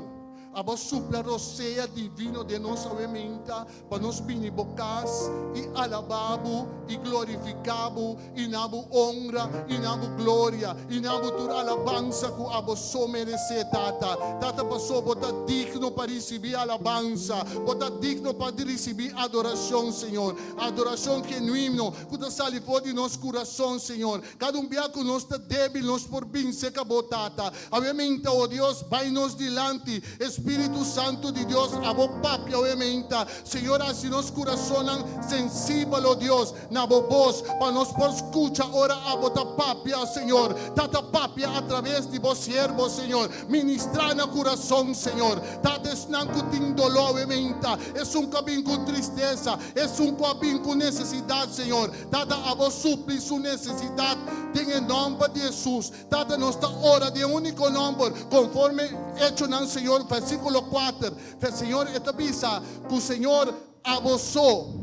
S4: abo supla roceia divino de nossa mente, para nos binibocas e alababo e glorificabo, e nabo honra, e nabo glória, e nabo tur alabança que abo só merece, Tata. Tata passou, bota digno para receber alabança, bota digno para receber adoração, Senhor. Adoração genuína, que sale fora de nosso coração, Senhor. Cada dia que nós está débil, nós por bem seca, Tata. Obviamente, oh Deus, vai nos dilante, Espírito Santo de Deus, abo papia, obviamente. Senhor, assim nosso coração sensível, oh Deus, na voz, para nós por escuta, ora abo ta papia, Senhor. Tata papia através de vos servo, Senhor. Ministrar no coração, Senhor. Tata esnanco tem dolor, obviamente. É cabinho com tristeza, é cabinho com necessidade, Senhor. Tata abo supli sua necessidade, em nome de Jesus. Tata nossa hora de único nome, conforme hecho no Senhor, versículo 4, o Senhor etabisa que o Senhor abusou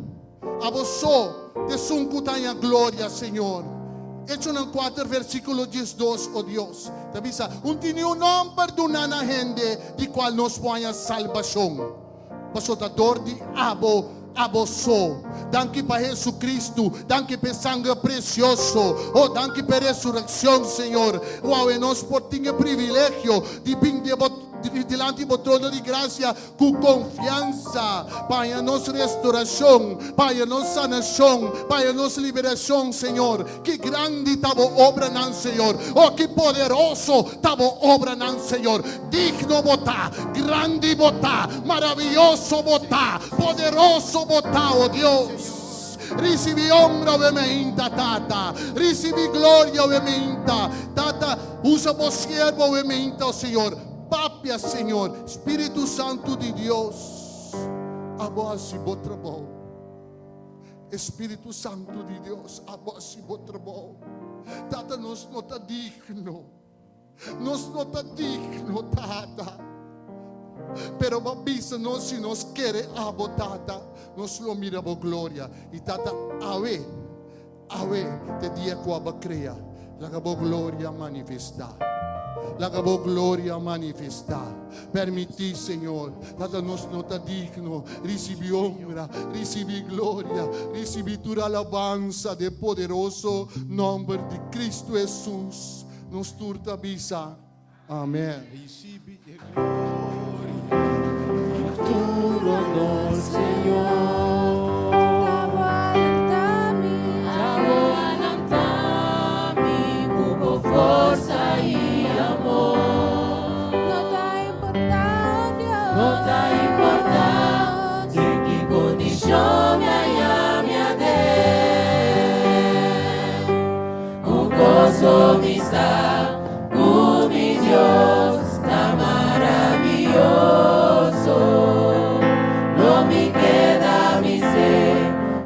S4: de sua glória, Senhor. Hecho no 4, versículo 12, oh Deus, etabisa, tiene um nome perdonar a gente, de qual nos põe a salvação. Pasotador de abusou. Danke para Jesus Cristo, danke para sangue precioso, oh, danke para ressurreição, Senhor. Uau, e nós por ter privilégio de vir diante do trono de graça com confiança para a nossa restauração, para a nossa sanação, para a nossa liberação, Senhor. Que grande estava a obra não, Senhor. Oh, que poderoso estava a obra não, Senhor. Digno botar, grande botar, maravilhoso botar, poderoso botar, oh Deus. Recibi honra, obviamente, Tata. Recibi glória, obviamente. Tata, usa vos servo, obviamente, oh Senhor. Papia, Senhor, Espírito Santo de Deus, abose o trabalho. Espírito Santo de Deus, abose o trabalho. Tata, nós não está digno, Tata. Pero babisa nós, se nós queremos abo, Tata, nós lo miramos glória. E Tata, ave, te dia que aba crea, la glória manifestar. La glória manifestar. Permiti, Senhor, Tata, nós não está digno. Recibi honra, recibi glória, recibi tua alabança de poderoso nome de Cristo Jesus. Nos turta bisa. Amém.
S2: Recibe glória, tu honor, Senhor. Força e amor. Não tá importante em que condição me dê. O gozo me está com mi Deus, está maravilhoso. Não me queda me ser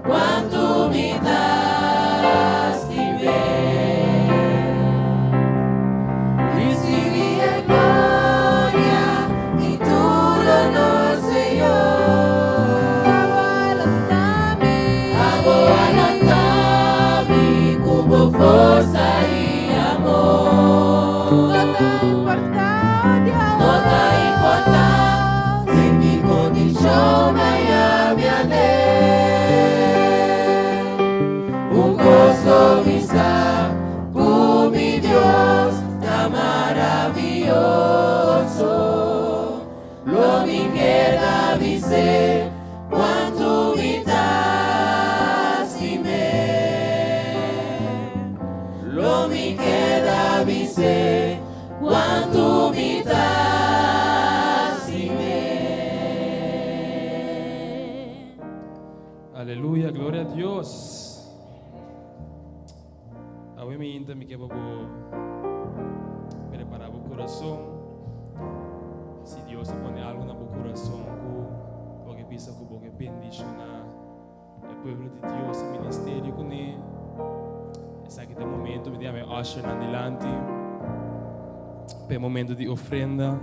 S2: quanto me das de ver. Força e amor. Aleluya, gloria a Dios. Hoy me inta me quebo preparar o coração. Se Deus pone algo na coração, o que pisa com o que bendicionar o povo de Deus, o ministério com ele. Esse aqui é o momento, me dá meu usher adelante. Para o momento de ofrenda.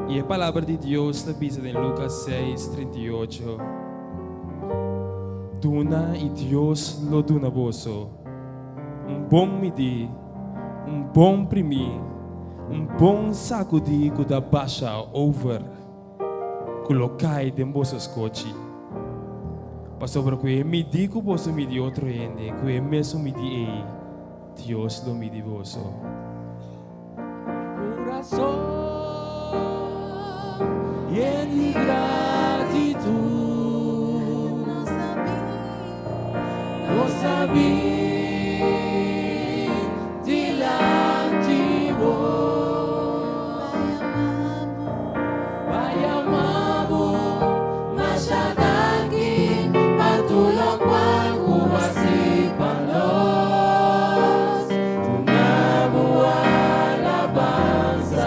S2: E a palavra de Deus está vista em Lucas 6:38. Duna e Deus lo duna vosso. Bom medir, bom primir, bom sacudir que da baixa over. Colocai em vossos coches. Para sobre que medir que vosso medir outro ende, que mesmo medir Deus lo medir vosso.
S5: Coração de gratidão, não sabia delante vai amado, mas já daqui a tua qual cubasi para nós, uma boa alabança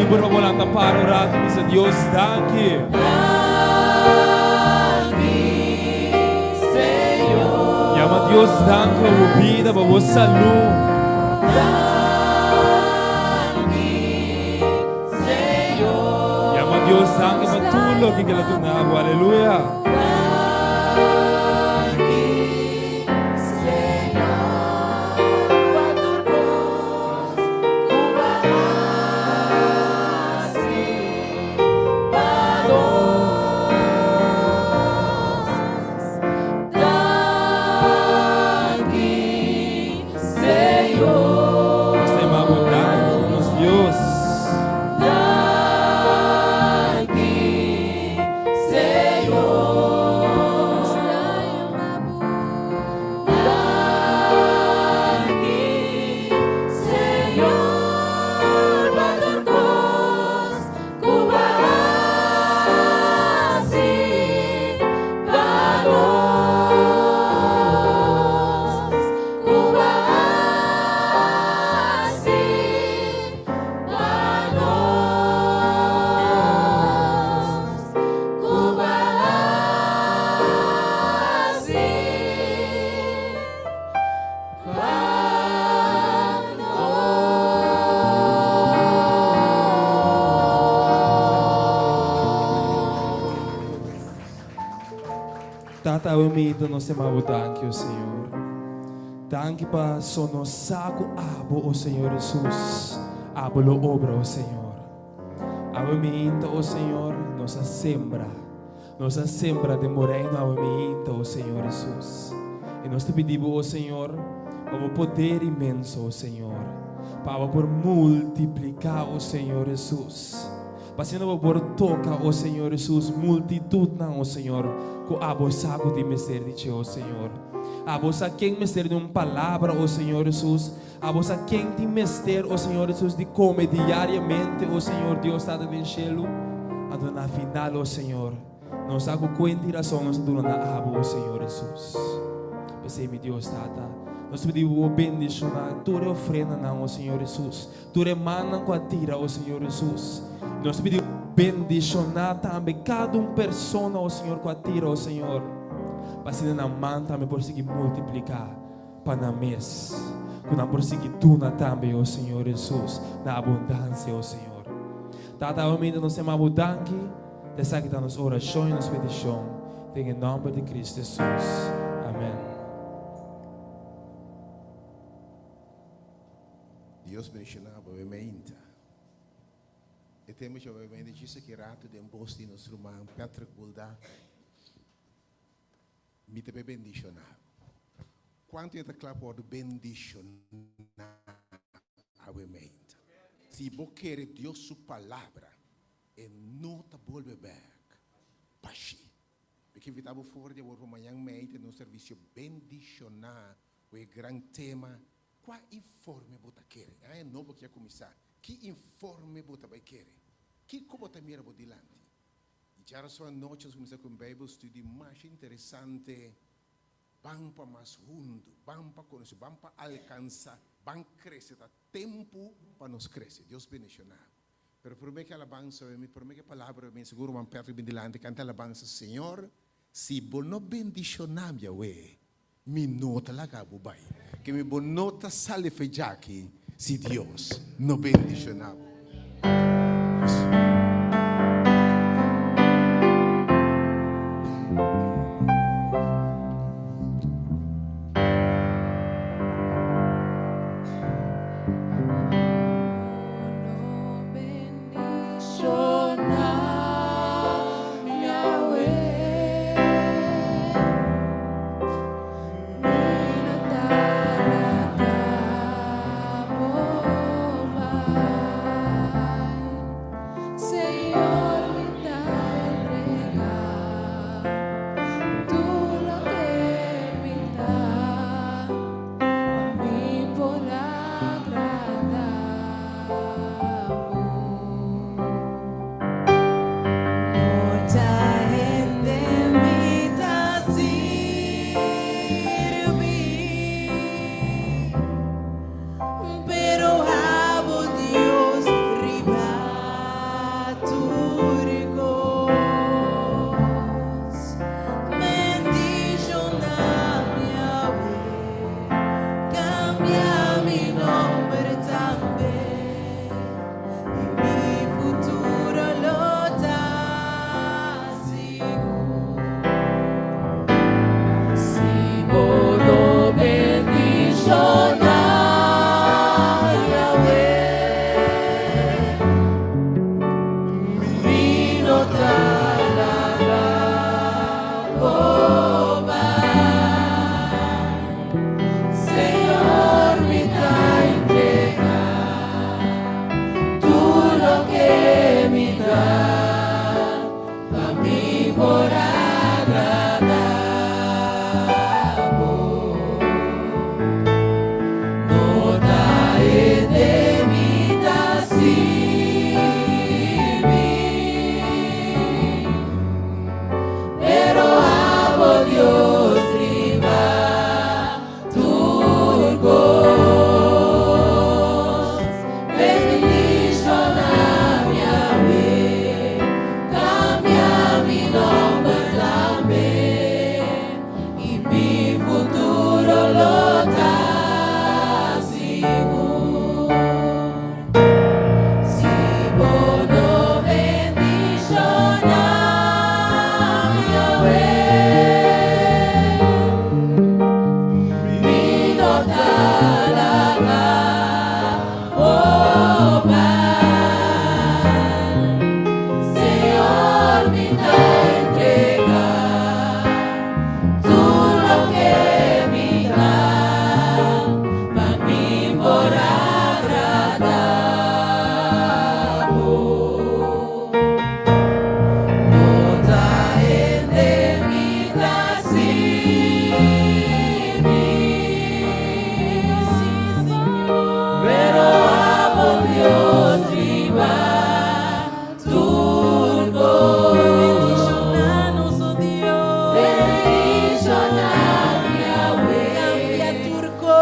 S2: Para volar para orar, diz a Deus, danke.
S5: Senhor.
S2: Llama a Deus, danke por vida, por saúde.
S5: Senhor.
S2: Llama a Deus, danke por tudo que ele tem dado. Aleluia. Tata, eu me ito no semabo danke, o Senhor. Danke para sono saco abo, o Senhor Jesus. Abo lo obra, o Senhor. Abo me ito, o Senhor, nossa sembra de moreno, abo me ito, o Senhor Jesus. E nós te pedimos, o Senhor, para o poder imenso, o Senhor. Para por multiplicar, o Senhor Jesus. Pasando por toca, o Senhor Jesus, multitud não, o Senhor, com a bolsa de mistério de o Senhor. A bolsa quem mistério de uma palavra, o Senhor Jesus. A bolsa quem tem mistério, o Senhor Jesus, de comer diariamente, o Senhor Deus está no céu. Ando na final, o Senhor, nós hago conta e razão, nós ando na abo, o Senhor Jesus. Pensei, meu Deus, tata. Nós pedimos bendição, tu ofrenda não, o Senhor Jesus. Tu remana com a tira, o Senhor Jesus. Nós pedimos bendição também cada pessoa, o Senhor, com a tira, o Senhor. Para ser na mão também por seguir multiplicar para na mês. Quando por seguir tu também, o Senhor Jesus, na abundância, o Senhor. Tata, realmente nós temos danke, dessa que está nos orações e nos petições. Em nome de Cristo Jesus. Amém.
S6: Dios bendicionado, obviamente. E temos obviamente disse que rato de posto em nosso irmão Patrick Bulda. Me te bendicionado. Quanto é claro por bendicionar, obviamente. Se você quer Deus sua palavra, e não te volve back, pashi. Porque vi estava fora de o amanhã meite no serviço bendicionar, o grande tema. Qual informe você quer? É novo que ia começar. Que informe você vai querer? Que como você mira por diante? E já só noite começar com Bible study mais interessante. Vamos para mais fundo, vamos para conhecer, vamos para alcançar, vamos crescer, tá tempo para nos crescer. Deus bendicionado. Pero por mim que alabança, por mim que a palavra, me seguro vamos perto de diante, canta alabança, Senhor, se você não bendicionar Yahweh, me nota lá cabo bai, que me bonota sale fejaki, se Deus não bendicionar.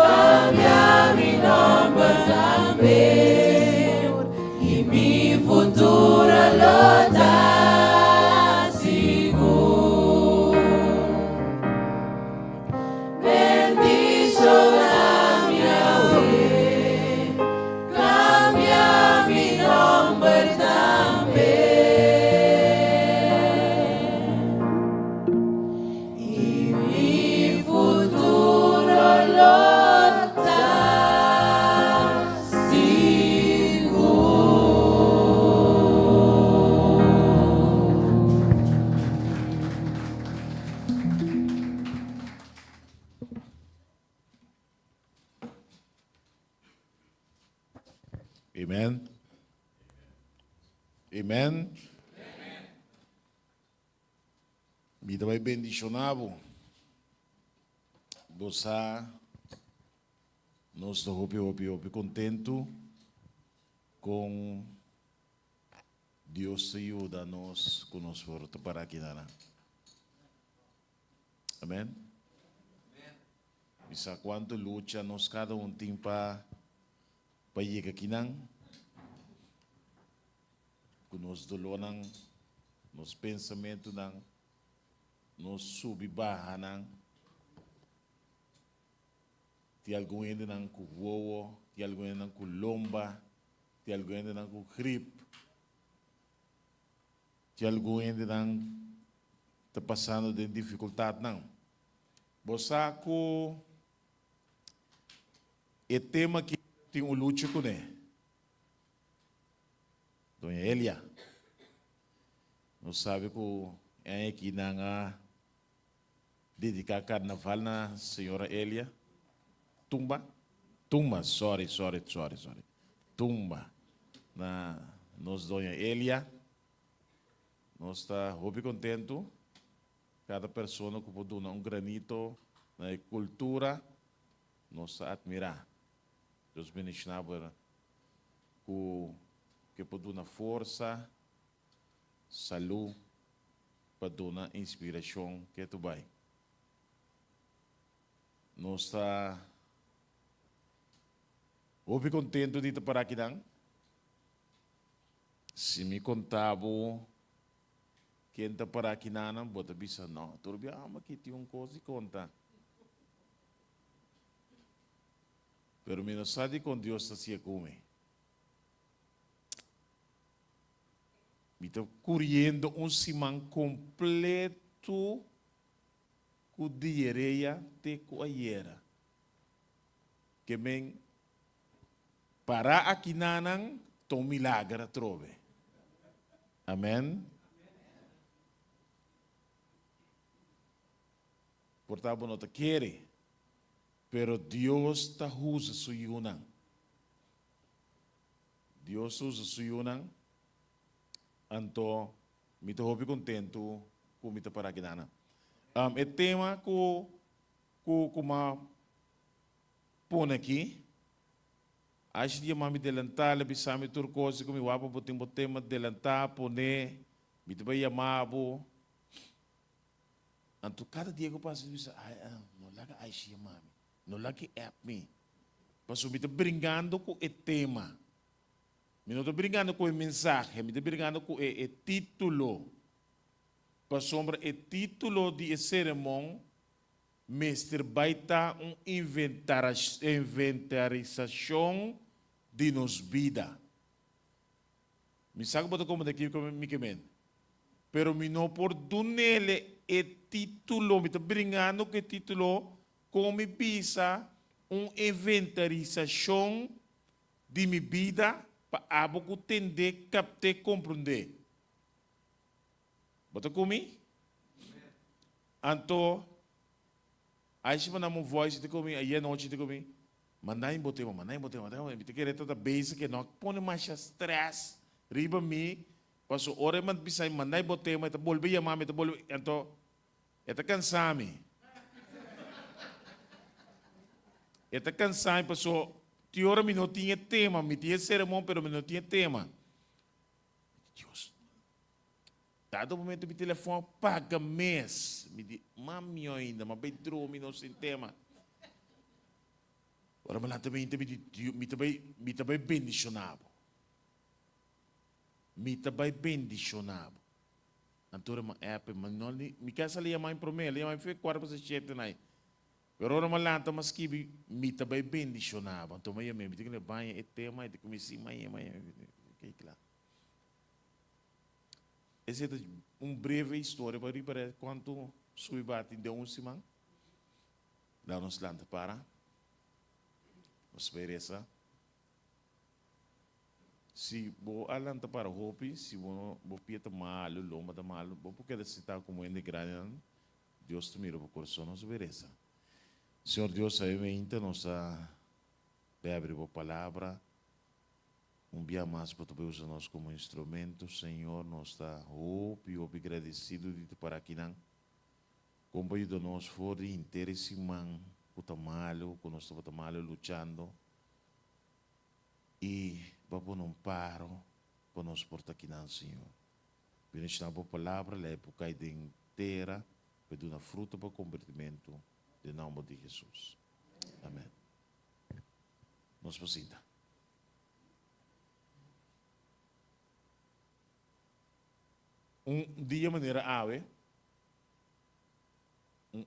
S5: Cambia mi nombre.
S7: Amen. Amen. Vida vai bendicionado. Você nós estamos contento com Deus te ajuda a nós com nós forte para aqui nada. Amém. Bisa quanto luta nós cada tem para ir aqui não. Com nos dolor não, nos pensamentos não, nos subir barra não. Tem alguém ainda não com voo, tem alguém ainda com lomba, tem alguém ainda não com gripe, tem alguém ainda não está passando de dificuldade não. Você com o tema que tem um luto com ele. Dona Elia, nós sabe que é aqui na dedicar carnaval na senhora Elia. Tumba, sorry. Tumba, na nós Dona Elia. Nós está muito contento. Cada pessoa que pode dar granito na cultura, nós admirar. Deus bendicionar que pode dar força, saúde, para dar inspiração que tu vai. Nós está muito contente de estar para aqui. Se me contava quem está para aqui, não, bota bisa não. Tu bem ama que tem uma coisa e conta. Pero me não sabe com Deus está se come. Estou correndo semana completo com diarreia de coaiera. Que men para aqui nanang to milagre trove. Amém. Portanto, não te quer, pero Deus está usa sua yunang. Deus usa sua yunang. Anto, me estou muito contento com o que para aqui nana. O tema que uma põe aqui, acho que mami delantar, le bisami turcoso, como eu abo botem o tema delantar, põe, me te vai chamado. Anto cada dia que eu passo, eu digo, não laga acho mami, não laga app me, passo me te brincando com o tema. Me não estou brincando com o mensagem, me estou brincando com o título. Para sombra, o título de sermão, mestre baita inventarização de nos vida. Me sabe botar como daqui como me quemen. Pero me não por dunele o título, me estou brincando com o título, como me pisa inventarização de minha vida. Para abo entender, captar, compreender. Bota comigo? Então, aí se mandar uma voz de comigo, aí a noite de comigo, mandai botema, me te querer toda base que não põe mais stress, riba me, passo hora man pisai mandai botema, te bolbe chamar, te bolbe, então, eta cansame. Eta cansame, passo que hora me não tinha tema, me tinha sermão, pero me não tinha tema. Deus. Dado momento me telefone paga mês, me diz, mami ainda, mas bedroom me não sem tema. Ora me lá também me também bendicionado. Me também bendicionado. Antora uma app, mas não me quer sair mais para mim, ele mais foi 4% aí. Pero ora malanta mas que me também bendicionava. Então me tem que banho e tema e comecei manhã. Que claro. Essa é uma breve história para quanto sui bate de semana. Lá nos lanta para. Nos veresa. Se bo alanta para hopi, se bo pieta malo, loma da malo, bo porque da citar como ende grande, Deus te mira por coração nos veresa. Senhor Deus, aí me então nos abre a palavra um dia mais para tu usar nós como instrumento, Senhor, nós está agradecido de te para aqui não. Como ajuda nós for de interesse man, puta malo, quando nós estamos malo lutando e vamos não paro para nós portar aqui não, Senhor. Vem a boa palavra, a época inteira, para dar fruta para o convertimento, em nome de Jesus. Amém. Nós passamos. Dia maneira ave,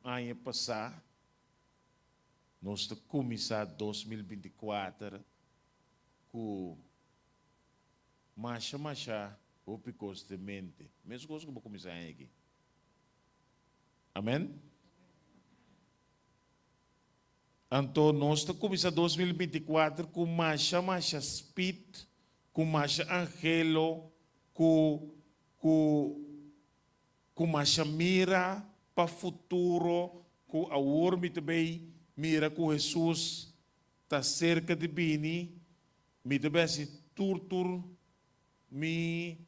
S7: ano passado, nós começamos 2024 com macha o picos de mente. Mesmo coisa que vou começar aqui. Amém? Então, nós começamos 2024 com macha speed, com macha angelo, com macha mira para futuro, com a urme também, mira com Jesus, está cerca de bini, me também se turtur, me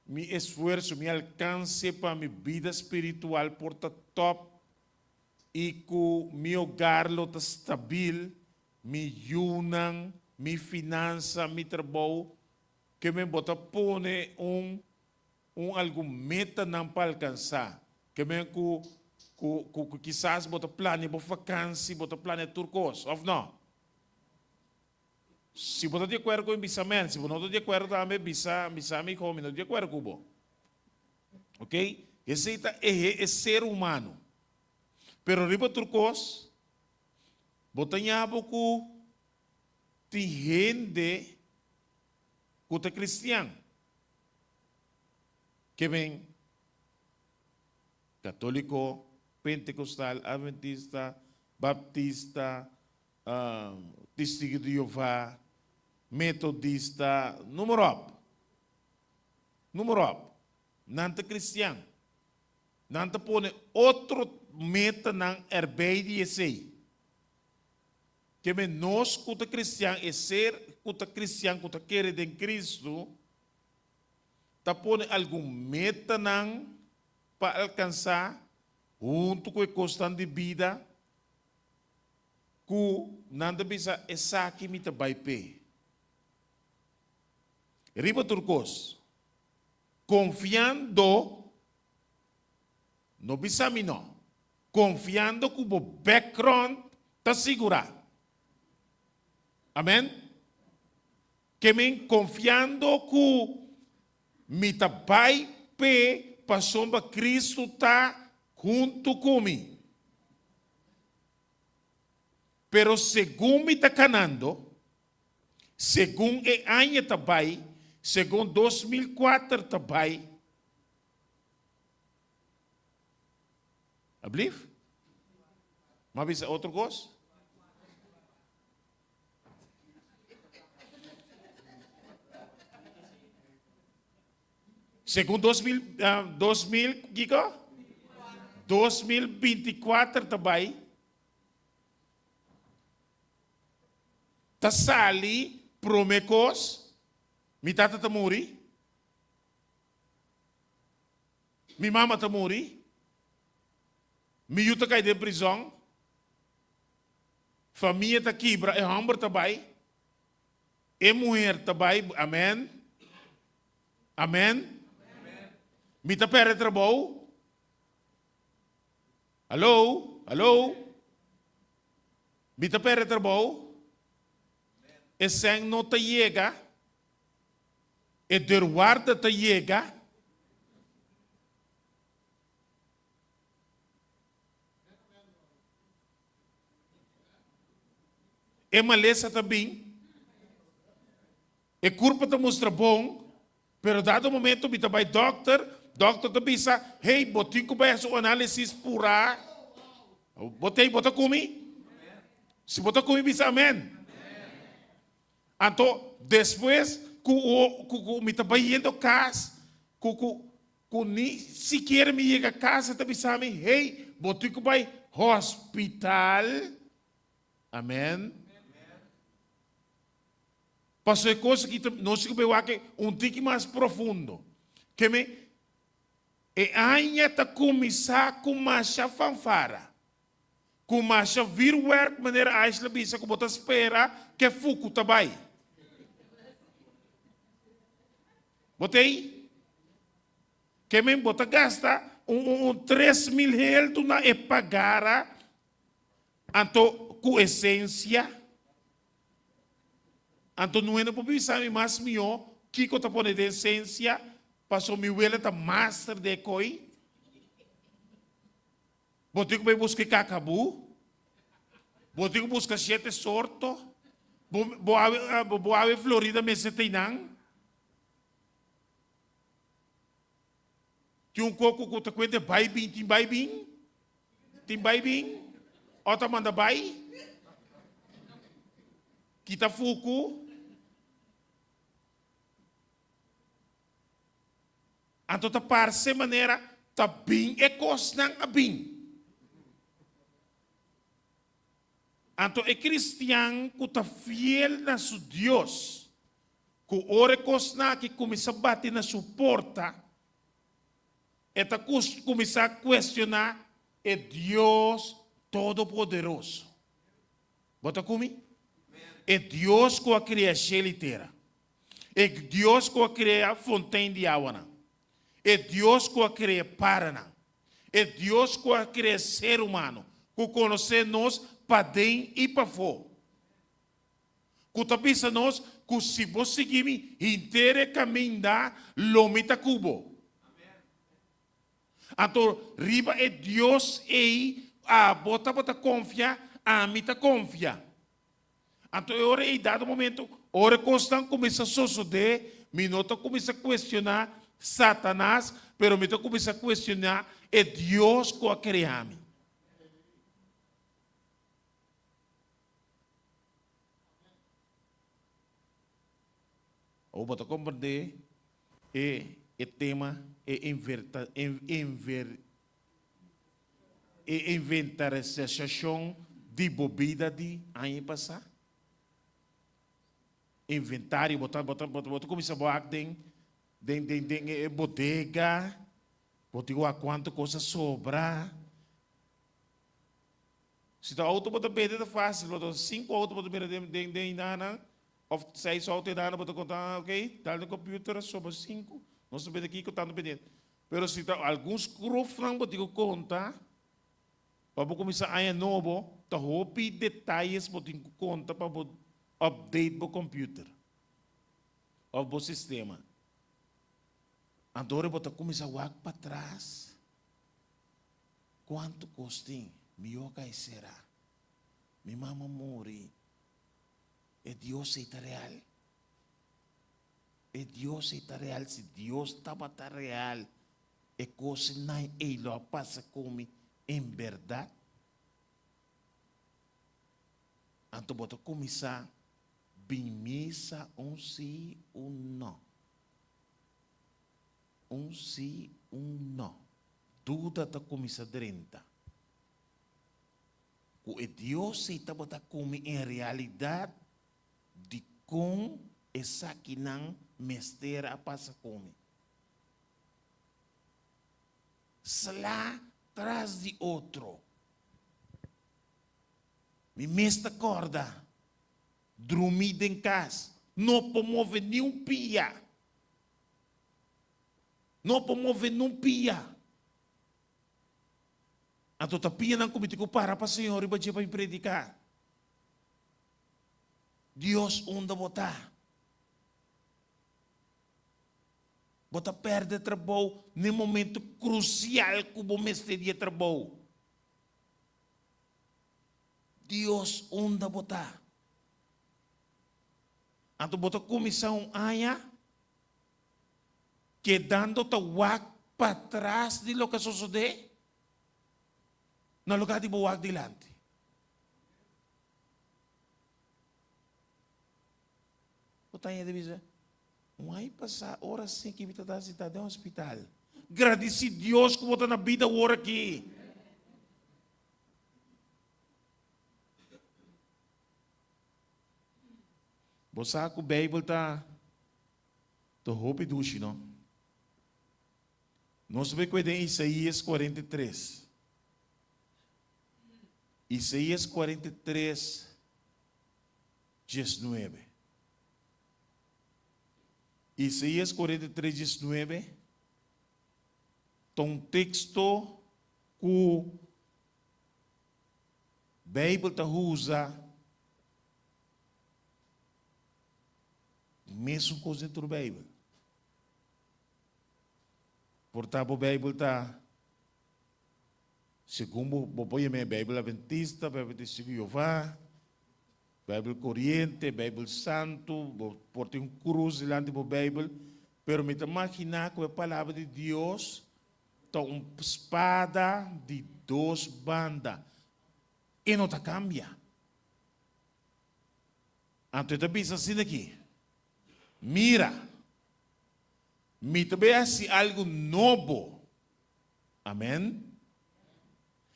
S7: esforço, me alcance para minha vida espiritual por estar top e com meu hogar está estável, me yunang, me finança, me trabalho, que me bota pone algum meta não para alcançar, que me quizás bota plano para vacância, bota plano turcos, ou não? Se você de acordo com o bisamento, se você não de acordo também bisame como não de acordo com o ok? Esse é ser humano. Pero riba turcos, botanya boku ti gente que é cristiano, que vem católico, pentecostal, adventista, baptista, testigo de Jeová, metodista, número. Nanta cristiano. Nanta pone outro meta nan herbeide esse. Que me nós kuta cristiano é ser kuta cristiano kuta querer em Cristo. Ta pone algum meta nan para alcançar junto com a constante de vida. Ku nanda bisa esaki mita baipe. Riba turcos. Confiando no bisa mino. Confiando que o background está segura. Amém? Que me confiando que mita baipe pasomba Cristo está junto comigo. Pero según me está canando, según el año também, según 2004 também, I believe? Mas outro coisa? Según 2024 também, ta sali promekos, mi tata ta muri, mi mama ta muri, mi yuta kay de prisão, família ta quebra, e hambre também, e mulher também, amém? Amém? Mi ta pere trabalho? Alô? Mi ta pere trabalho? E sem não te chega, e derwaarde te chega, e maleza também, e corpo te mostra bom, pero dado momento me vai doctor te bisa, hey, botin ko ba yung analysis pura, bota kumi, se bota kumi bisa, amen. Então, depois, me está indo casa, nem sequer me chega a casa, está pensando, hey, botou que vai hospital. Amém? Passou coisa que nós que aqui tique mais profundo. Que me ainda tá começar com mais fanfara. Com mais vir work maneira a isla bisa que bota espera que fuku tabai. Botei? Que me bota gasta 3.000 reais tu na e pagara anto com essência anto não é no poblação mais mio que tá pone de essência passou mi wela tá master de coi botei que buscar cacabu botei que buscar 7 sorto boa Florida me seteinang que coco que tá cuenta baibin tim baibin outra manda bai kita fuku anto ta parse maneira ta bem e cosnang a bem anto é cristiano que ta fiel na su Deus que ore cosna que começa a bater na sua porta eta começar a questionar é Deus Todo-Poderoso. Bota comigo? É Deus que cria a inteira. É Deus que cria a fonte de água. É Deus que cria Paraná. É Deus que cria ser humano. Que conhece nós para dentro e para fora. Que pensa nós que se você seguir inteiro caminho da lomita cubo. Então, riba é Deus e a bota confia, a mita confia. Então, ora em dado momento, ora constante começa a suceder, minuto começa a questionar Satanás, pero minuto começa a questionar é Deus que a criou. Ou bota compreender é tema inventarização de bebida de ano passado. Inventário, botar começa a botar den bodega, botar quanto coisa sobra. Se tá auto botar bebida fácil, botar 5 auto botar bebida den nana, of 6 auto nana botar contar, ok? Dá no computador sobre 5. Não sabemos aqui que estamos pedindo. Mas se alguns crofrang botar conta, para começar a novo, tá roupa detalhes botar conta para update o computer, o sistema. Agora botar começar a para trás. Quanto costinho? Melhor que será. Minha mama morre. É Deus que está real. É Deus que está real. Se Deus estava real, é coisa não é ele passa como em verdade. Então botar começar bem missa sim, não. Sim, não. Tudo está começar a 30. O Deus se está botar como em realidade de com essa que não mestera passa como. Slá atrás de outro. Me mesta corda. Dormir em casa. Não promove nenhum pia. Não promove nenhum pia. A tota pia não comete para o Senhor e para predicar. Deus onde botar. Bota perde trabalho no momento crucial que o mestre de trabalho. Deus onde botar. Então bota comissão aia que dando ta wak para trás de lo que sucede no lugar de wak dilante. Botanya de bisa. Vai passar horas sem que kita da cidade do hospital. Agradeci Deus que botou na vida hora aqui. Você que o Bíblia tá roupa duche, não? Nós sabemos que em Isaías 43. Isaías 43, 19. Isaías 43, 19. Tom texto que o Bíblia tá usa mesmo coisa dentro da Bíblia. Portanto, a Bíblia está, segundo o minha Bíblia Adventista, Bíblia de Jeová, Bíblia Corriente, Bíblia Santo, por ter cruz diante da Bíblia, pero me imaginar que a palavra de Deus está uma espada de duas bandas e não está cambia. Então, eu penso assim aqui. Mira, me também assim algo novo. Amém?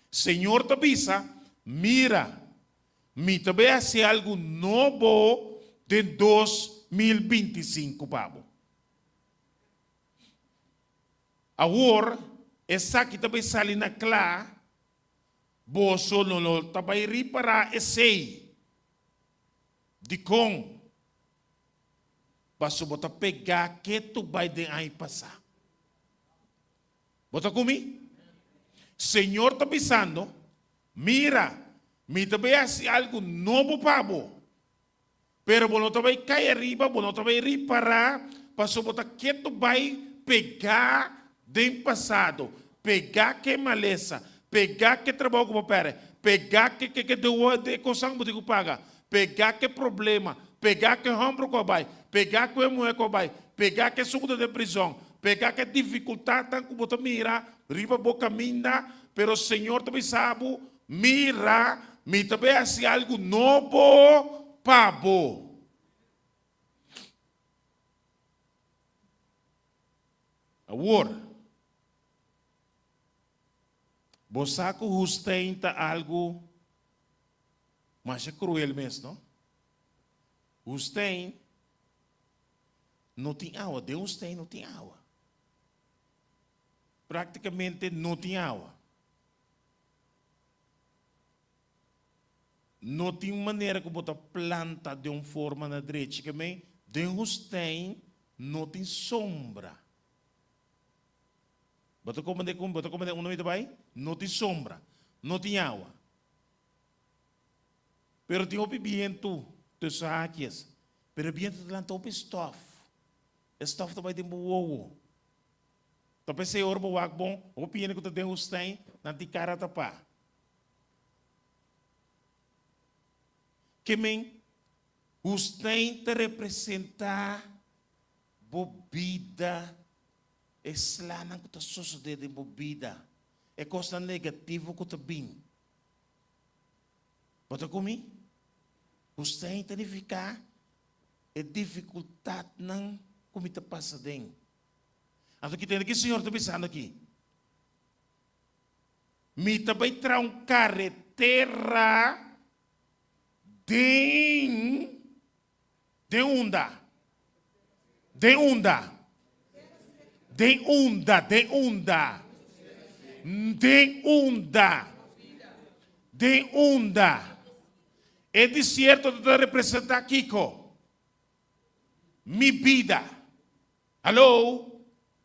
S7: Senhor te avisa, mira, me também assim algo novo de 2025, Pablo. Agora, essa aqui também sale na clara, você não também reparar esse de com. Basta você pegar que tu vai de aí passar. Bota comigo? Senhor está pensando, mira, me também é algo novo para você. Pero você não vai cair arriba, você não vai reparar, basta você que tu vai pegar do passado, pegar que maleza, pegar que trabalho como pere, pegar que de coisa que paga, pegar que problema, pegar que ombro que vai, pegar que mulher que vai, pegar que suco de prisão, pegar que dificuldade tanto que você mira, riba boca minda, pero o Senhor também sabe, mira, me também é algo novo para você. Agora, você que sustenta algo, mas é cruel mesmo, não? Você não tem água, Deus tem, não tem água. Praticamente não tem água. Não tem maneira que você planta de uma forma na direita, que também Deus tem, não tem sombra. Você comanda um nome vai? Não tem sombra, não tem água. Pero tem o viento. Dus haakjes. Pero viento delante op stof. Stof também tem boa. Tapi se orbo wak bom, o piene que tu tem ustain, nanti cara tapa. Que men ustain te representa bobida. Eslana que tu sucede de bobida. É coisa negativa que tu bem. Bota comigo? Você identificar a dificuldade não como está passando. Então, que tem aqui, Senhor, está pensando aqui. Me também traz uma carretera de onda. De onda. De onda. De onda. De onda. De onda. É de certo de representar Kiko. Mi vida. Alô?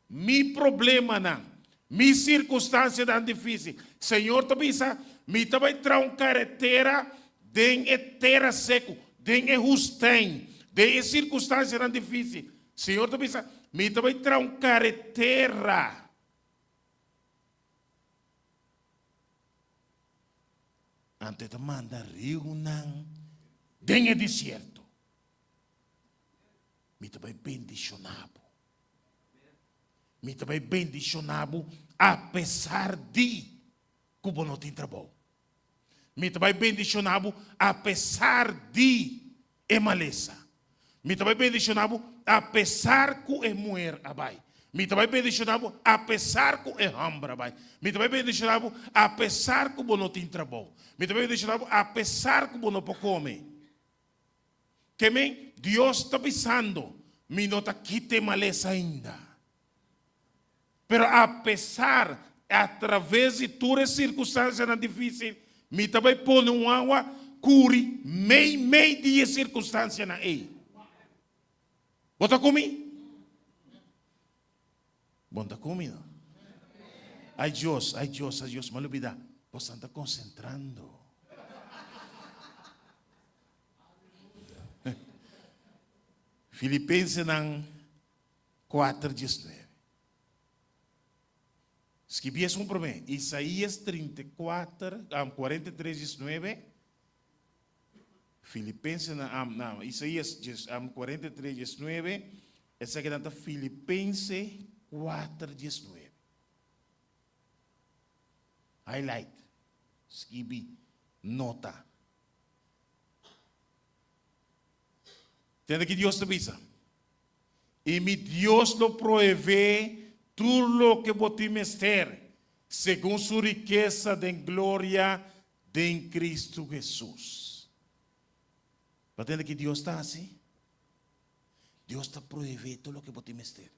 S7: Mi problema não. Mi circunstância não difícil. Senhor, te avisa, me também traz uma carretera de terra seco, de justém, de circunstância não difícil. Senhor, te avisa, me também traz uma carretera. Antes de mandar rio não, dengue deserto. Me também bendicionado. Me também bendicionado, apesar de como não tem trabalho. Me também bendicionado, apesar de maleza. Me também bendicionado, apesar que é mulher abai. Me também bendicionado, apesar que é hambre abai. Me também bendicionado, apesar que não tem trabalho. Me também bendicionado, apesar que não pode comer. Que men, Dios está pisando, mi nota quite maleza ainda. Pero a pesar, através de todas as circunstâncias difíceis, me também põe água, cure, meio dia circunstância na ei. Bota comigo? Bota comigo. Ai Deus, me olvidar. Você está concentrando. Filipenses 4:19. Escrevi isso para mim. Isaías 43:19. Filipenses, Isaías 43:19. Essa aqui é Filipenses 4:19. Highlight. Escrevi. Nota. Entende que Deus te avisa. E mi Deus lo provee todo lo que vos menester, según su riqueza de gloria en Cristo Jesús. ¿Entende que Dios está así? Dios está provee todo lo que vos menester.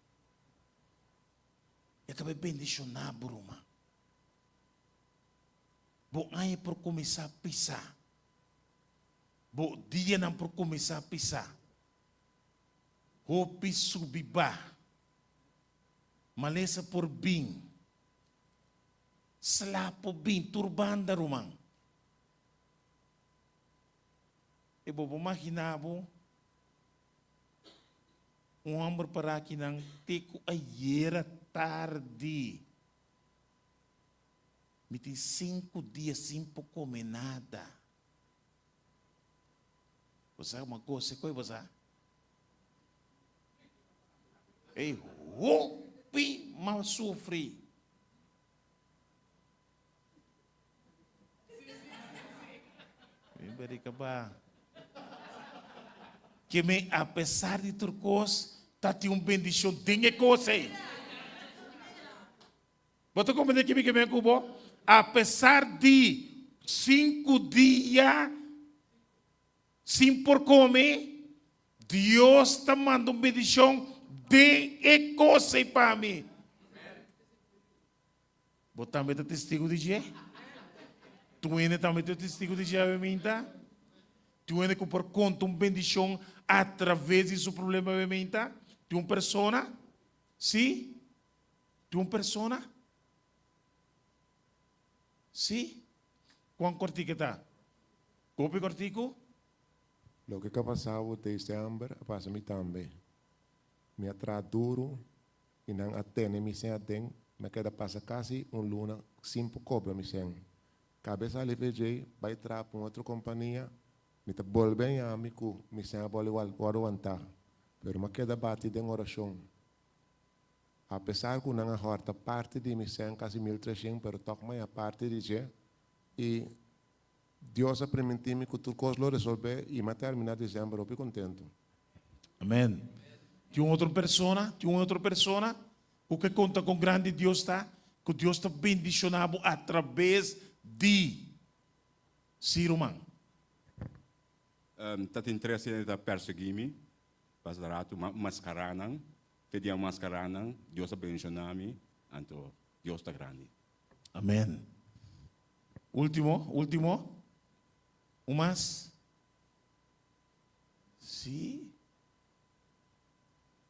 S7: E também bendicionar, Bruma. Bom, aí por começar a pisar. Bom, dia não por começar a pisar. Hopi subiba. Malesa por bing. Slapo bing turbanda rumang. E bo imaginabo homem para aqui nang tico ayer tarde. Me tem 5 dias sem comer nada. Você uma coisa, você? Ei, hopi mal sofre. Beri ba? Que me apesar de turcos, tá tem bendição tem coisa. Botou como de que me cubo? Apesar de 5 dias sem por comer, Deus está mandando bendição de coisa para mim. Botar também testigo de Jé? Tu ainda também testigo de Jé, minta? Tu ainda que por conta bendição através de seu problema, minta? Tu persona? Sim? Tu persona? Sim? Quão cortico está? Copi cortico?
S8: Lo que ha pasado desde hambre pasa a mí también. Me atrás duro y no atene mi sen me queda pasa casi un luna sin cobra mi sen. Cabeza le veje vai tra para outra companhia, me te volven a mí cu mi sen vale aguantar. Pero me queda bati de oração. A pesar que não horta parte de mi sen casi 1300, pero toca mais a parte de je e Deus a permitir-me que tudo coisa lo resolver e me terminar dezembro, eu fico contento.
S7: Amém. Tem outra pessoa, o que conta com grande Deus está, que Deus está bendicionado através de Siruman.
S9: Tá interesse da perseguir-me, pasarato mascaranang, pedir mascaranang, Deus abençoe-me, então Deus está grande.
S7: Amém. Último. Umas? Sim.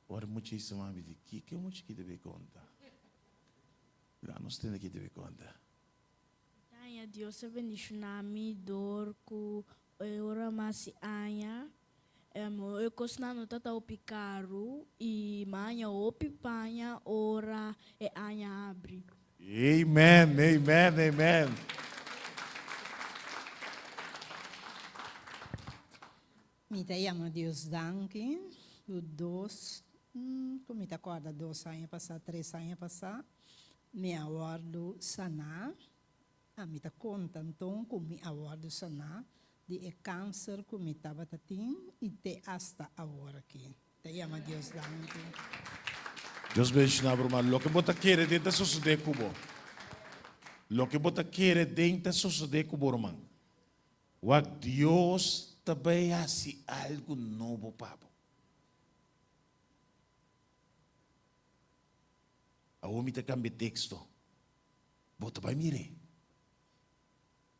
S7: Ora, muitíssimo amigo, que é muito que deve contar. Lá nós temos que deve contar.
S3: Anya Deus abençoe-me, dorco, ora mais anya, eu cosna no tata opicaro e manhã opipanha ora e anya abre.
S7: Amen.
S10: Mi te llamo Deus danke, o dos, como te acorda 2 anos passar, 3 anos passar, me awardo sana, a mi te conta então como me awardo sana, de câncer que me estava tatim e te hasta agora aqui. Te llamo Deus danke.
S7: Deus bendiga, irmão. Lo que você quer dentro da sociedade cubo. Lo que você quer dentro da sociedade cubo, irmão. O Deus também hace algo novo, Pablo. A homem te cambia texto. Você vai mirar.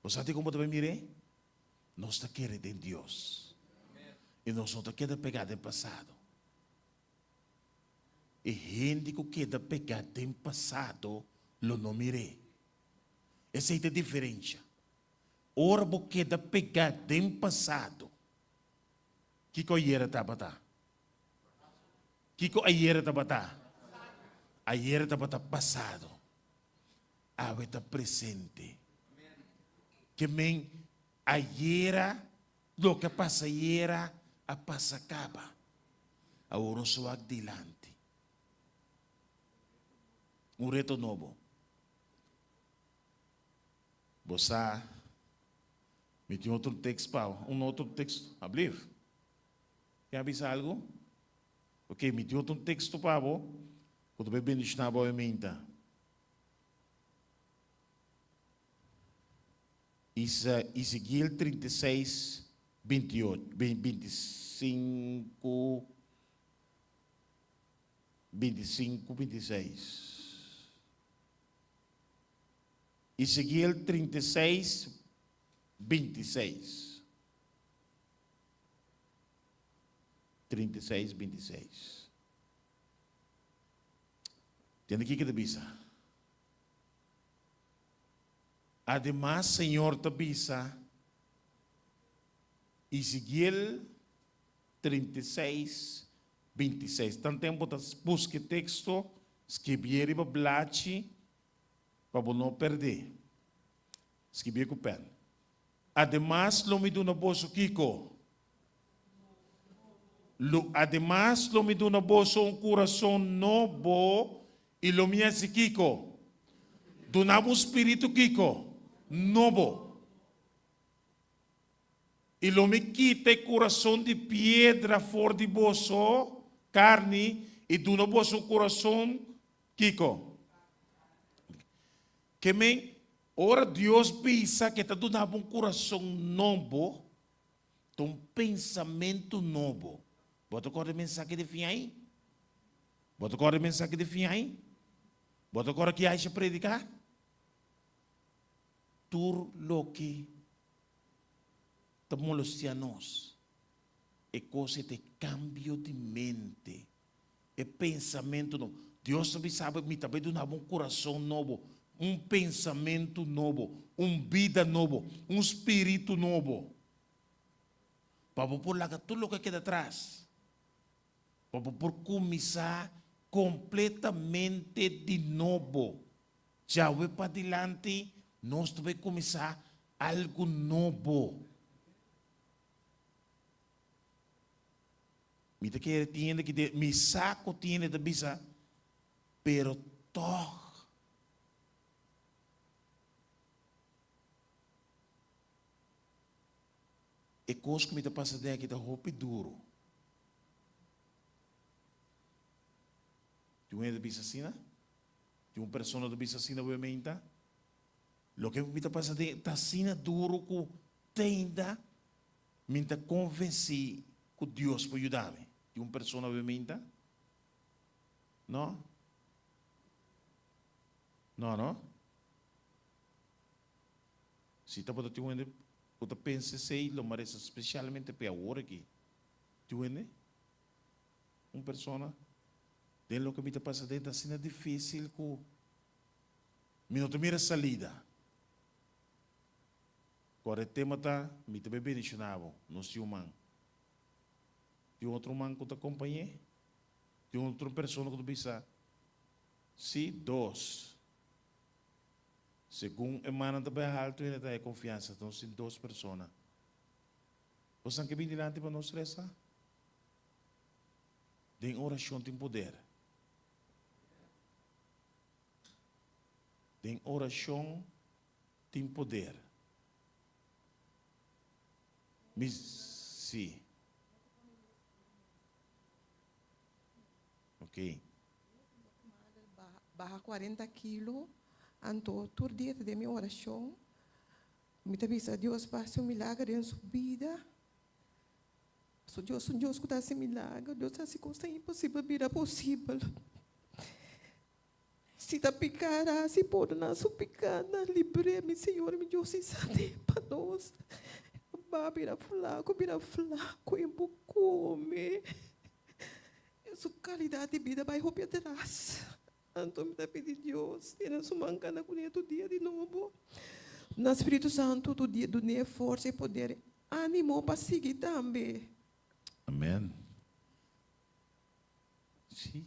S7: Você sabe como você vai mirar? Nós está querendo em Deus. E nós não está querendo pegar do passado. E gente que quer pegar do passado, lo não mirei. Essa é a diferença. Ora você quer pegar do passado. Que coisa está batendo? Que coisa está batendo? Ayer estava passado, agora está presente. Que men ayer, lo que passa ayer, a passa acaba. Agora só adiante. Reto novo. Você me tem outro texto, Paulo? Outro texto, abriu? Quer avisar algo? Ok, me tem outro texto, Paulo. Quando o bebê está na minta. Ezequiel 36, 28, 25, 26. Ezequiel 36, 26. 36, 26. Tem aqui que te bisa. Además, Senhor te bisa. Ezequiel 36, 26. Tanto tempo que busque texto, escrever e bablache, para não perder. Escrever com o pen. Además, lo me do na bolso Kiko. Además, lo me do na bolso coração novo. E lo minha se Kiko, donava um espírito Kiko, novo. E lo me quita coração de pedra fora de bolso, carne, e dona bolso coração Kiko. Que men, ora Deus pensa que está donando um coração novo, um pensamento novo. Bota agora a mensagem de fim aí? Bota agora a mensagem de fim aí? Bota agora que acha predicar? Tur lo que te molestia nós é coisa de cambio de mente, é pensamento novo. Deus também sabe, me também dá um coração novo, um pensamento novo, vida novo, espírito novo. Para por lá tudo o que queda atrás, para por começar completamente de novo. Já vai para adiante, nós vamos começar algo novo. Me que tiene que mi saco tiene de bisa, pero todo é coisa que me passa de aqui da roupa duro. De uma bisa assim, de uma pessoa de bisa assim, obviamente, lo que me passa de tá assim duro que tenda, me convenci que Deus pode ajudar-me. De uma pessoa, obviamente, não? Não? Se está para ter eu penso sei, lo merece especialmente para agora aqui. Tu ene? Uma pessoa, de lo que me passa dentro assim é difícil que me não tem salida. Agora o tema tá, me também bendicionava, não se humano. De outro man que te acompanhei, de outra pessoa que tu pensa, se dois. Segundo emana também alto, ele tem confiança, então se duas pessoas. Você que vem diante para nós rezar? Tem oração tem poder. Tem oração tem poder. Mas sim. Ok.
S5: Barra 40 quilos. Então, todo dia de minha oração, me avisa Deus para ser um milagre em sua vida. So Deus um Deus que dá esse milagre. Deus dá se coisa impossível vira possível. Se tá picará, se pode não supicada, livre-me, Senhor, me Deus, se sabe para nós. Vira flaco, e vou comer. Sua qualidade de vida vai romper atrás. Então, me pedir Deus, tem sua mancana com ele todo dia de novo. No Espírito Santo, todo dia, do força e poder. Ânimo para seguir também.
S7: Amém. Sim.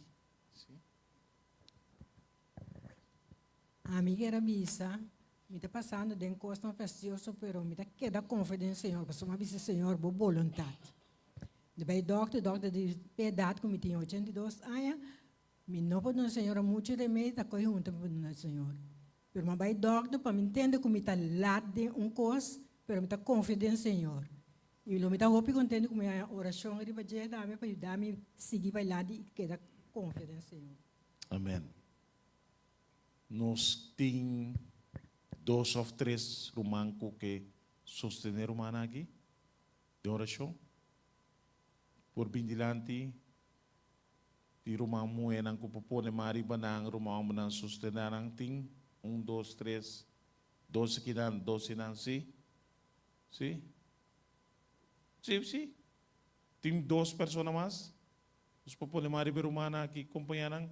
S10: A minha era bisa, me está passando de encosto fastidioso, pero me está queda confiança, Senhor, porque uma vez Senhor, boa vontade. Depois doctor de idade, como tinha 82 anos, me não pode no Senhor, muito remédio, está correndo junto com o Senhor. Pero mas vai doctor, para me entender como está lá de coisa, pero me está confiante no Senhor. E eu me está muito contente com a minha oração, ele vai ajudar-me para ajudar-me a seguir para lá e queda confiante no Senhor.
S7: Amém. Nós temos 2 ou 3 romancos que sostener humana aqui, de oração. Por bem dilante, di rumah yang ku popone mari banang rumah menang sustenarang ting 1, 2, 3 12 kinan 12 nang si ting 2 personas más os popone mari berumana aqui companheiran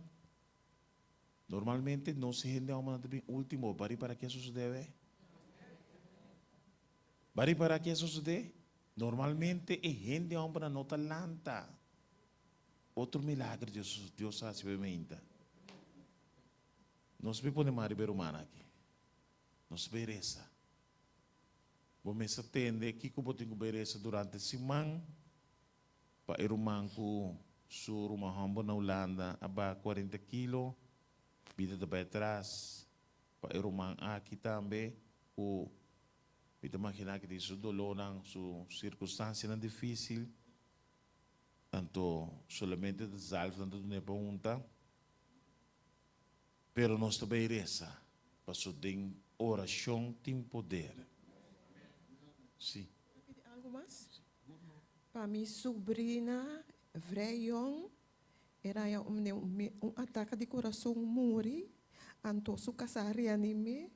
S7: normalmente não se rende a uma último bari para que isso sucede bari para que isso sucede normalmente é rende a uma nota lanta. Outro milagre Deus faz bem. Nós podemos mariber humana aqui. Nós beresa. Vamos atender que como tenho beresa durante a semana para ir rumangku sur rumah hamba na Holanda aba 40 kilo vida de atrás para ir rumang aqui também o kita imaginar que isso dolor nang su circunstância não difícil tanto solamente de salvo tanto de pergunta pero nós também reza para tem oração tem poder sim
S5: algo mais para minha sobrinha Vreyon era ataque de coração muri anto su casari anime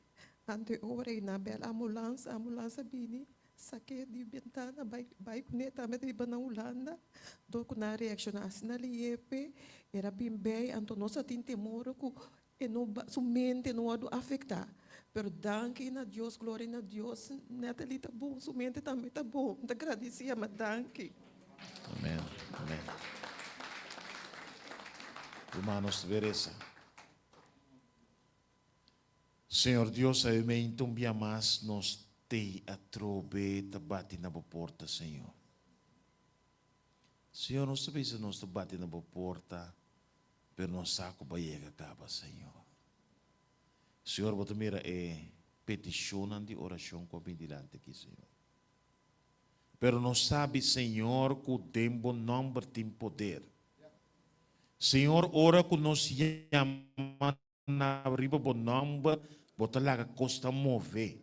S5: ante ora na bela ambulância bini saque de ventana vai kuneta met di bana Holanda do kuna reaction na liepe era bimbe anto nossa tin temor ku e no su mente no ado afectar pero danke na Deus glória na Deus Natalie tá bom su mente também tá bom te agradecia mas danke
S7: amém amém Romanos veresa Senhor Deus, a mim então bia mais nos te atrobe te bate na porta, Senhor. Senhor, nós sabemos que nós te bate na porta, pero nós saco baiega acaba, Senhor. Senhor, bota mira petição de oração com bem dilante aqui, Senhor. Pero nós sabe, Senhor, que o tempo não tem poder. Senhor, ora que nós chama na riba bo nome bota lá que costa mover.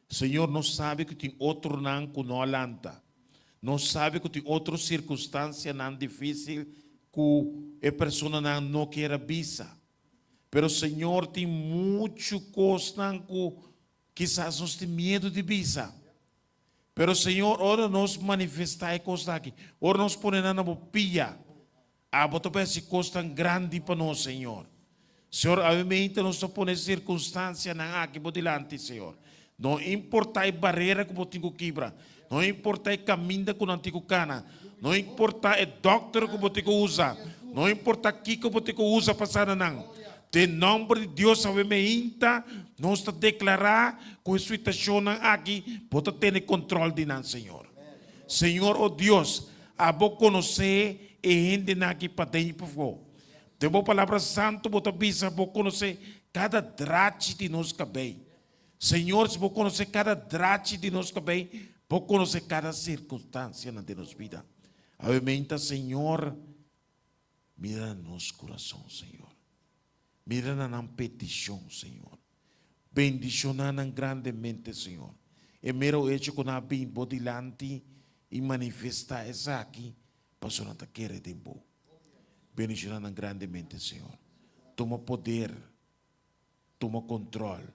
S7: Senhor, não sabe que tem outro não que não alanta. Não sabe que tem outra circunstância não difícil que a pessoa não quer bisa. Pero Senhor tem muito coisa que quizás nós temos medo de bisa. Pero Senhor, ora nós manifestar a coisa aqui. Ora nós ponemos na bopia. A bota essa coisa grande para nós, Senhor. Senhor, obviamente nós estamos pondo circunstância na aqui por delante, Senhor. Não importa a barreira que você tem que quebrar. Não importa o caminho que não tem que cana. Não importa o doctor que você tem que usar. Não importa o que você tem que usar para passar não. Em nome de Deus, obviamente, nós estamos declarar que a situação aqui pode ter controle de nós, Senhor. Senhor, oh Deus, a boa conhecer e gente aqui para dentro, por favor. Tem uma palavra santa, você precisa conhecer cada drate de nós cabelo. Senhor, se você conhecer cada drate de nós cabelo, você conhecer cada circunstância na nossa vida. Obviamente, Senhor, mira no nosso coração, Senhor. Mira na nossa petição, Senhor. Bendicionando grandemente, Senhor. E mero hecho que nós bem bodilante, e manifestar essa aqui, pastor, não está querendo tempo. Bendicionando grandemente, Senhor. Toma poder, toma controle.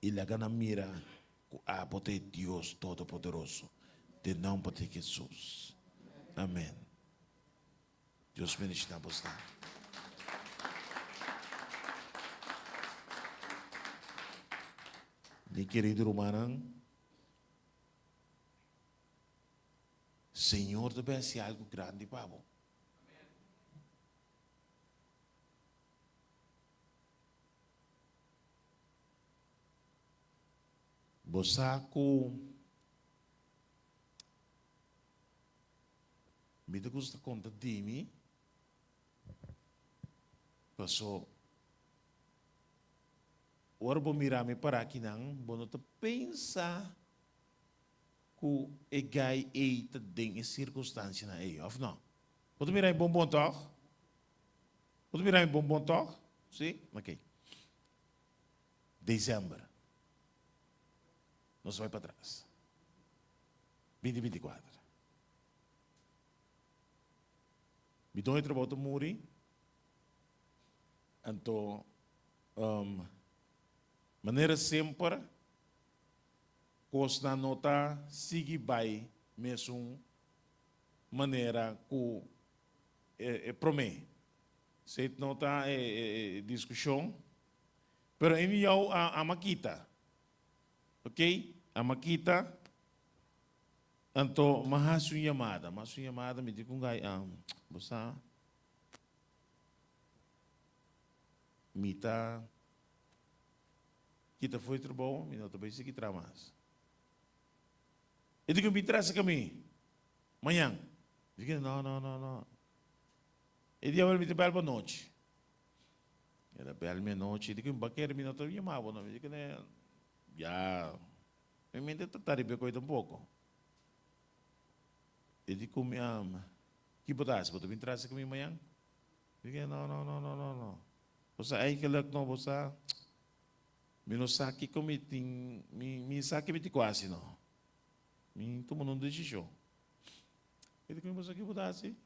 S7: E lá na mira, a poder de Deus Todo-Poderoso, de nome de Jesus. Amém. Deus bendiga você. Meu querido Romanão, Senhor deve ser algo grande para você. Bosaco, me gusta contar de mim, passou. Ora vou mirar me para aqui não, vou não pensar que é gai eita tem circunstância na aí, ou não? Pode mirar em bom toque? Pode mirar em bom toque? Sim, ok. Dezembro. Nós vai para trás. 2024. Me dou trabalho do muri. Então, maneira sempre, costa nota sigue by mesmo maneira que promete. Se nota discussão, pero enviou a maquita. Ok? A maquita, então, mas uma chamada, me diz com gai, você, mita, kita foi trabalho, me não também se que tramas. E digo, me traz a mim, amanhã. Digo, não. E dia eu me trabalho para noite. Era bela meia noite, digo, baqueiro, me não estou chamando, não, digo, né? Já, me mente está coisa um pouco. Ele diz me ama. Que botasse, botou me traz comigo amanhã? Digo, não. Você aí que ele não você, me não sabe como me sabe me quase não. Me tomou uma decisão. Ele diz você que botasse,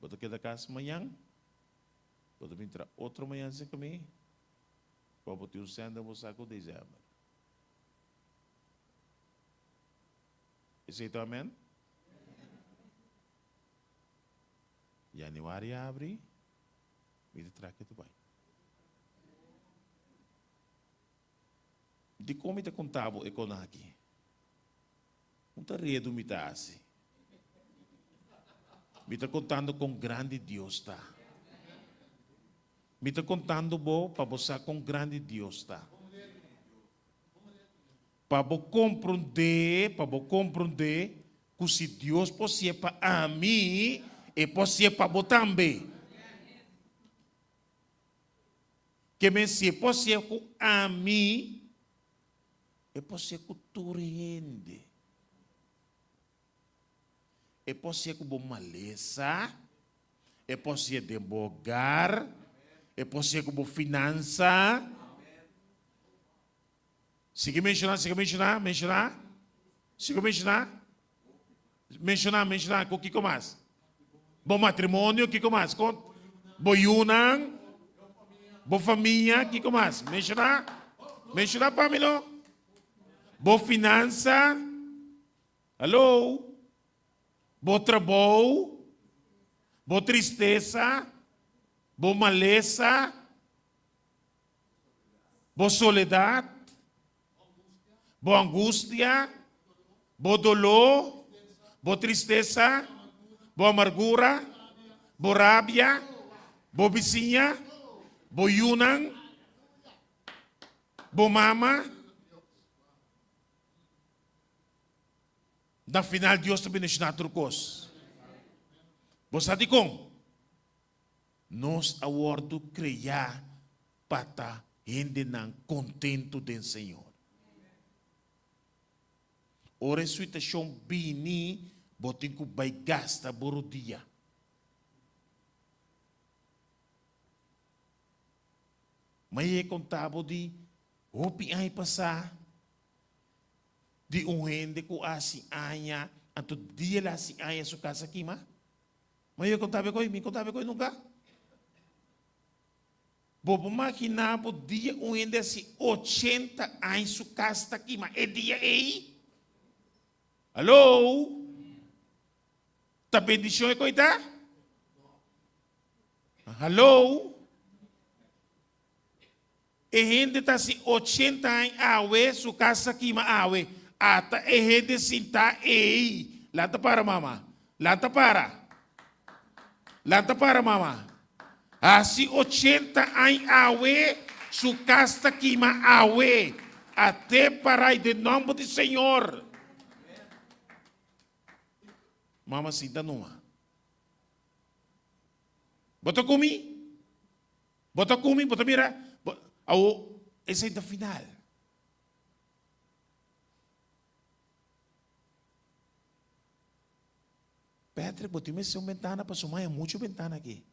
S7: botou que da casa amanhã, botou me entrar outra manhã se comigo, para botar o sendo você com dezembro. Aceita amém? Januário abre, me traga tu vai. De como te contava aqui? Não está redo me tá assim. Me está contando com grande Deus tá. Me está contando bom para você com grande Deus tá. Para compreender que se Deus pode para a mim, e pode para você também. Que me se pode a mim, e pode que tu rende. E pode que bom maleza, e pode de bogar, e pode que bom finança. Siga mencionar, o que mais? Bom matrimônio, o que mais? Bom unang, bom família, o que mais? Mencionar para mim, não? Bom finança, alô? Bom trabalho, bom tristeza, bom maleza, bom soledade, boa angústia, boa dolor, boa tristeza, boa amargura, boa rábia, boa vizinha, boa yunang, boa mama. Na final, Deus também nos dá trucos. Você sabe como? Nós aguardo criar para gente não contento do Senhor. Ora situação bini, botin ko bay gasta boro dia. May contabo di, hopi ay pasa, de gente que assim anha, anto dia lá assim anha sua casa aqui, mas eu contava com ele nunca. Bobo máquina por dia gente assim 80 anos sua casa aqui, mas é dia aí. Alô? Tá bendição é coisa? Alô? E gente tá assim 80 anos awe sua casa aqui, mas awe. Ata e gente sinta ei. Lata para mama. Lata para mama. Assim 80 anos awe sua casa aqui, mas awe. Até para de nome do Senhor. Mama sinta numa. Bota comigo, bota mira. Esse é o final. Pedro, botime essa ventana para sumar, é muito ventana aqui.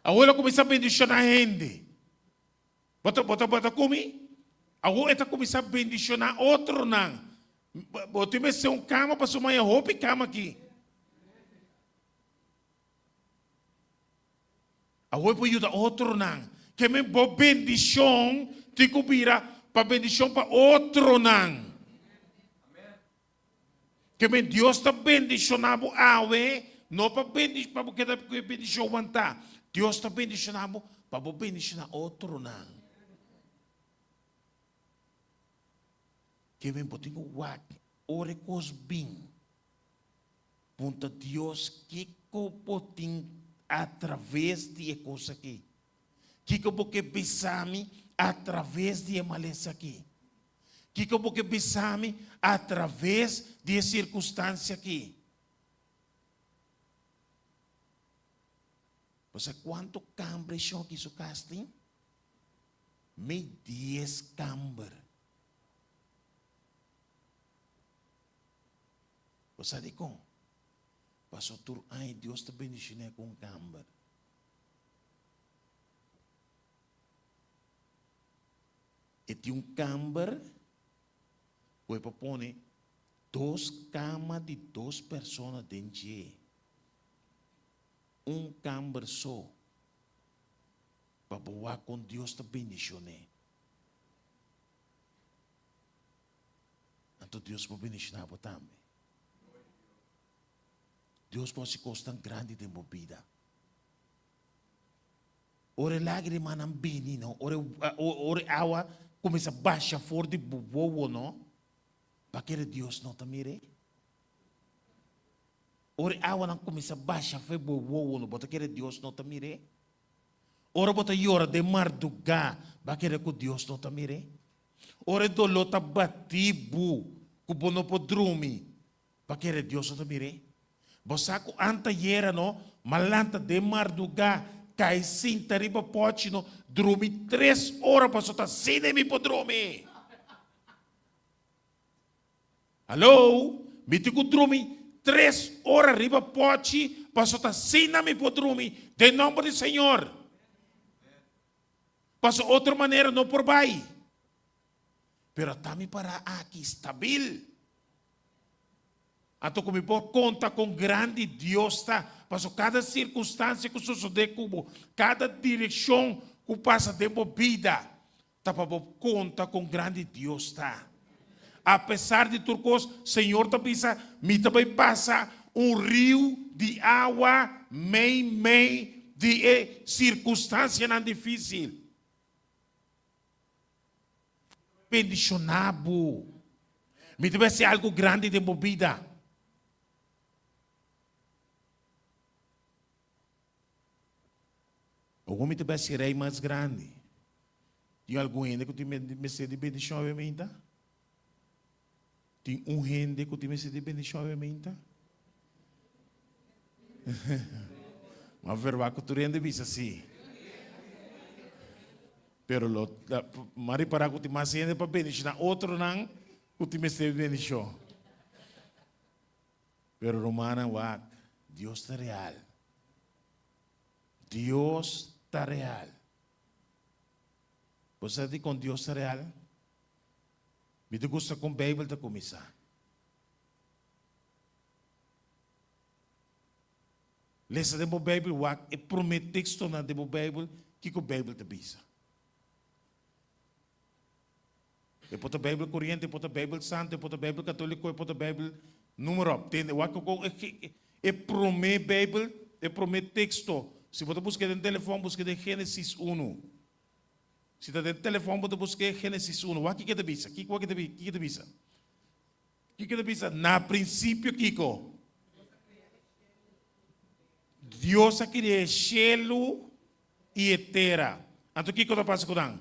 S7: Agora começa a bendicionar a gente. Bota comigo. Agora está começando a bendicionar outro não. Botime essa cama para sumar, é roupa e cama aqui. Agora para ajudar outro não. Que me boa bendição te cobrirá para bendição para outro não. Que me Deus está bendicionando não para bendição para porque da bendição aguentar. Deus está bendicionando para bendicionar outro não. Que me botinho guarda ore cos bem. Ponta Deus que copotim através de coisa aqui. Que porque pensame através de maleza aqui. Que porque pensame através de circunstância aqui. Você quanto cambre são que isso casting? Me 10 cambre. Você diz como? Passou tur ai Deus te bendicionar com cambre. E tem camber, que propõe 2 camas de 2 pessoas dentro. Camber só. Para boar com Deus te bendicionar. Então Deus vai bendicionar também. Deus pode se costar grande de vida. Ore lágrima não bem, não. Ore água começa a baixar fora de bobo, não? Para que Deus não te mire. Ore água não começa a baixar fora de bobo, não? Para que Deus não te mire. Ora bota llora de marduga, para que Deus não te mire. Ore dolota batibu, que não pode dormir, para que Deus não te mire. Você com anta yera, não? Malanta de marduga, cai cinta riba pote, não? Dormi 3 horas para soltar sem nem me pode dormir. Alô? Me digo dormir 3 horas riba pote para soltar sem nem me pode dormir. De nome do Senhor. Passa outra maneira, não por baixo. Pero também para aqui estabil. Ato como por conta com grande Deus tá. Passou cada circunstância que sucede como cada direção que passa de vida. Tá para conta com grande Deus tá. Apesar de tudo coisa, Senhor tá pensa, me também passa rio de água meio de circunstância não difícil. Bendicionado. Me deve ser algo grande de vida. O homem deve ser rei mais grande. Tem algum gente que tem me ser de bendição obviamente? Tem gente que tem me ser de bendição obviamente? Mas verba que tu rende visa assim. Pero mari para que te mais gente para bendicionar outro não que te me ser de bendição. Pero Romana wak Deus está real. Deus está real. Você diz com Deus está real? Me te gusta com a Bíblia da começar. Leça de Bíblia, e promete texto na de Bíblia, que a Bíblia te bisa. E pode a Bíblia corrente, e pode a Bíblia santa, e pode a Bíblia católica, e pode a Bíblia número. E promete Bíblia, e promete texto. Se você buscar no telefone, busca de Gênesis 1. Se está no telefone, você busca Gênesis 1. O que te bisa? O que te bisa? O que te bisa? Na princípio, Kiko. Deus criou cielo e terra. Então, o que está passando?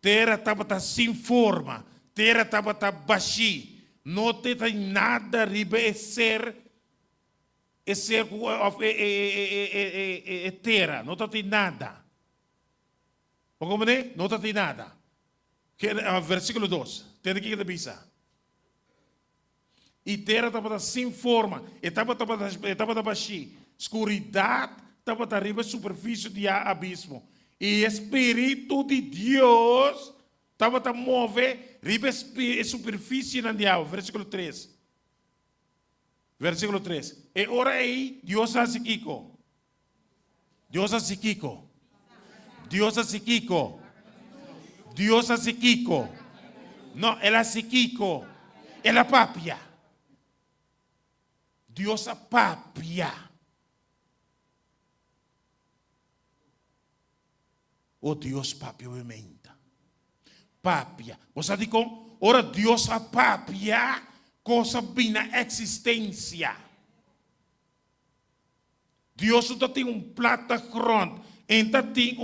S7: Terra estava sem forma. Terra estava vazia. Não tem nada a ser terra. Não tem nada. Como é? Não tem nada. Versículo 2. Tem que bisa. E terra estava sem forma, estava vazia. Escuridão estava arriba da superfície do abismo. E o Espírito de Deus estava a mover arriba da superfície da água. Versículo 3. Versículo 3. E ora aí, Deus hace Kiko. Deus hace Kiko. Deus hace Kiko. Deus hace Kiko. Não, ela hace Kiko. Ela papia. Deus a papia. O Deus papia obviamente. Papia. Você diz como? Ora Deus a papia coisa bem na existência. Deus não tem plataforma. Então tem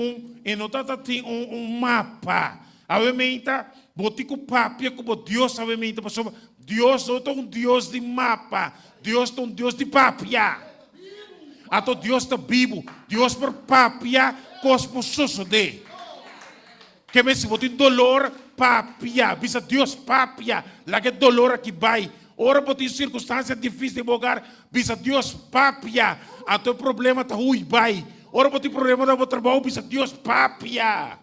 S7: mapa. Obviamente, botico papia como Deus obviamente. Deus não é Deus de mapa. Deus é Deus de papia. Então Deus está vivo. Deus por papia, cosmos sucede. Que me se botin dolor, papia. Bisa Deus papia. Lá que dolor aqui vai. Ora botin circunstâncias difíceis de bogar. Bisa Deus papia. Então o problema está ruim vai. Ora botin problema no trabalho. Bisa Deus papia.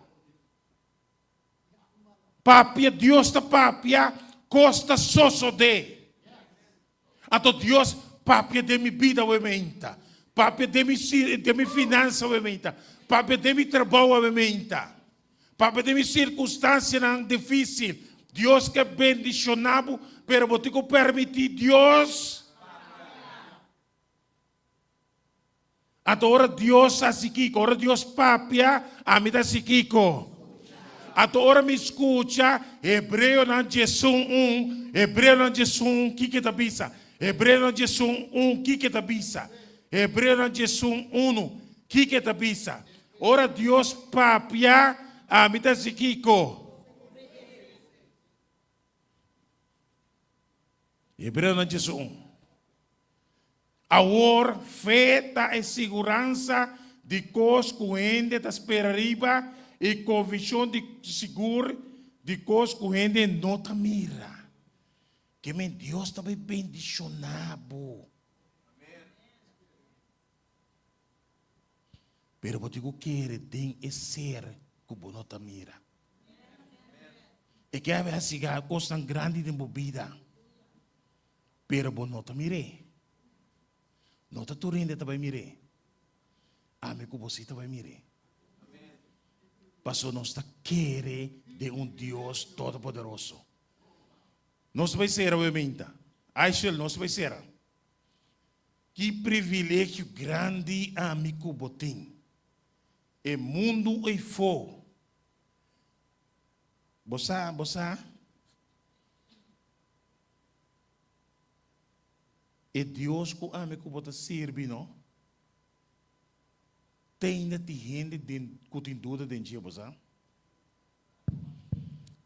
S7: Papia, Deus está papia. Costa sucede. Então Deus, papia de minha vida, obviamente. Papia de minha finança, obviamente. Papia de meu trabalho, obviamente. Papia de minha circunstância difícil. Deus que bendicionado, pero vou te permitir Deus. Agora Deus assim Kiko, agora Deus papia, a mim tá assim Kiko. Agora me escuta, Hebreu na Jesus 1, Hebreu na Jesus 1, que tá bisa? Hebreu na Jesus 1, que tá bisa? Hebreu na Jesus 1, que tá bisa? Ora Deus papia, a mim tá assim Kiko. Hebreu na Jesus 1. Agora, fé e segurança de coisas que ainda está esperando e convicção de seguro de coisas que ainda não está mira. Que meu Deus está bem bendicionado. Pero você quer tem esse ser que você não está mira. E que é assim a coisa tão grande de vida. Pero você não está mire. Não está tudo ainda também mire. Ame que você também mire. Pastor, nós está querendo de Deus todo-poderoso. Nós vai ser, obviamente. Aisha, nós vai ser. Que privilégio grande, amigo botim. E mundo e fo. Bossa. E Deus que amigo bota serve, não? Tem de gente que tem dúvida de dia, você?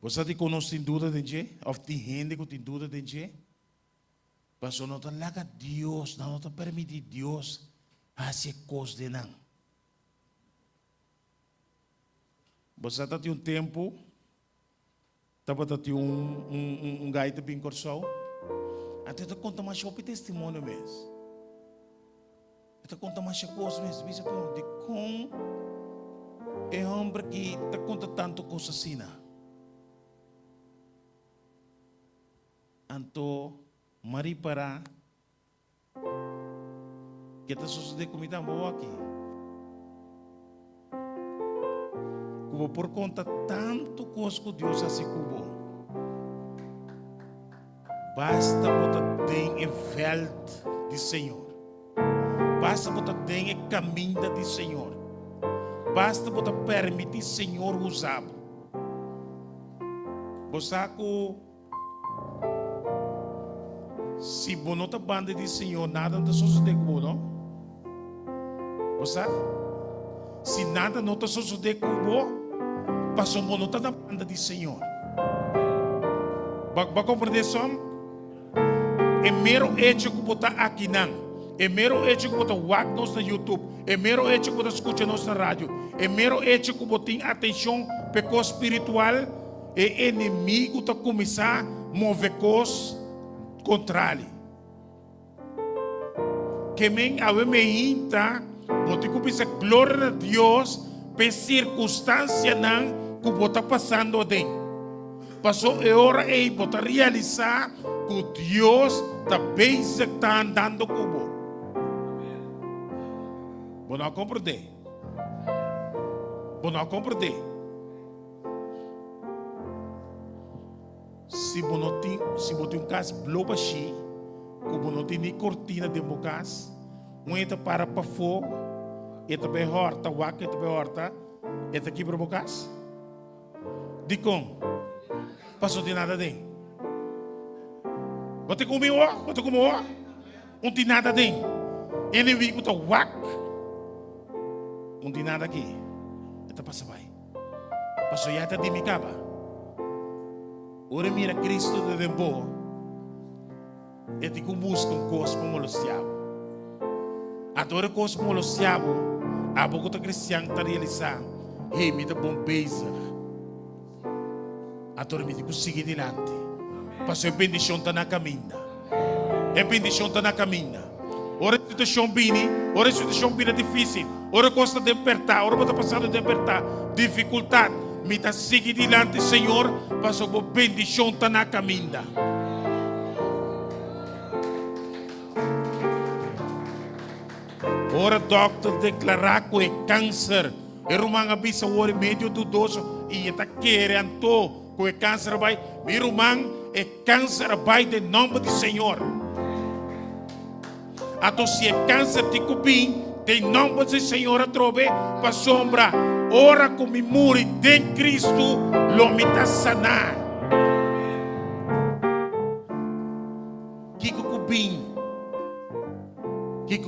S7: Você tem conosco tem dúvida de dia? Ou tem gente que tem dúvida de dia? Pastor, não está lá Deus, não está permitir Deus fazer coisas de não. Você está tem tempo, estava tem gaita bem corsal. Até te conta mais sobre testemunho mesmo. Te conta mais coisas mesmo. Bisa de com é homem que te conta tanto coisa assim. anto mari para kita susude comida boa aqui. Cubo por conta tanto coisa que Deus assim cubo. Basta botar tem em veld de Senhor. Basta botar tem em caminho de Senhor. Basta botar permitir Senhor usar. Bosaco se bonota banda de Senhor nada não sucede com não. Bosa se nada não sucede com passou bonota na banda de Senhor. Ba compreender só? É mero hecho que botar aqui não. É mero hecho que botar wak nos na YouTube. É mero hecho que botar escuta nos na rádio. É mero hecho que botar atenção para espiritual. É inimigo que começar a mover coisas contrárias. Que men a me inta, botar começar glória a Deus para circunstância não que botar passando dentro. Passou a hora aí botar realizar que Deus também está andando com você. Você não compreende? Você não compreende? Se você tem um caso bloco assim, que você não tem nem cortina de bocas, você para fora, e também horta, e também horta, e aqui para bocas. De como? Passou de nada dentro. Você comeu? Você comeu? Não tem nada dentro. Inimigo está wak. Não tem nada aqui. Está passando vai. Passou já está de me caba. Ora mira Cristo de dembo. E te busca um cosmo molociabo. Adora cosmo molociabo. A pouco está cristiano está realizando. Ei, me dá bom beijo. Adora me digo seguir adiante. Passou a bendição está na caminha. A bendição está na caminha. Ora situação bini, ora situação bini difícil. Ora costa de apertar, ora está passando de apertar. Dificuldade. Me dá seguir adiante, Senhor. Passou a bendição está na caminha. Ora doctor declarar que é câncer. E rumang abisa o meio dudoso e está querendo que é câncer vai. Mi rumang é câncer vai de nome do Senhor. Ato se é câncer de cupim, de nome do Senhor a trove para sombra. Ora como muri de Cristo, lo me está sanar. Kiko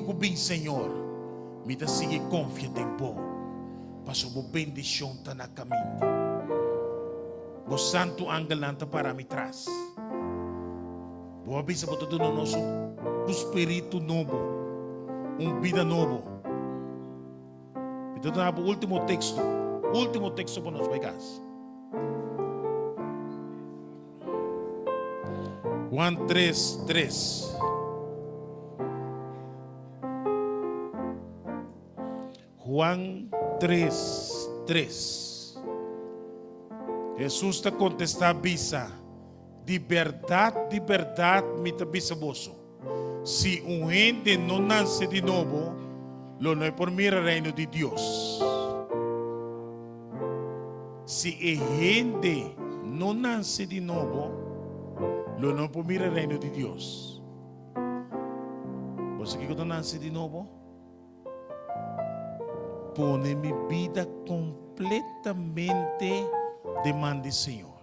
S7: cupim, Senhor, me está seguir confiante em bom. Passou a bendição está na caminho. O santo angelanta para me traz. Vou avisar para todo o nosso espírito novo, vida novo. Então, o último texto para nós pegar. Juan 3:3. Juan 3:3. Jesus está contestando bisa. De verdade, me está bisaboso. Se gente não nasce de novo, lo não é por mim o reino de Deus. Se gente não nasce de novo, lo não é por mim o reino de Deus. Você que não nasce de novo? Pone minha vida completamente demande Senhor.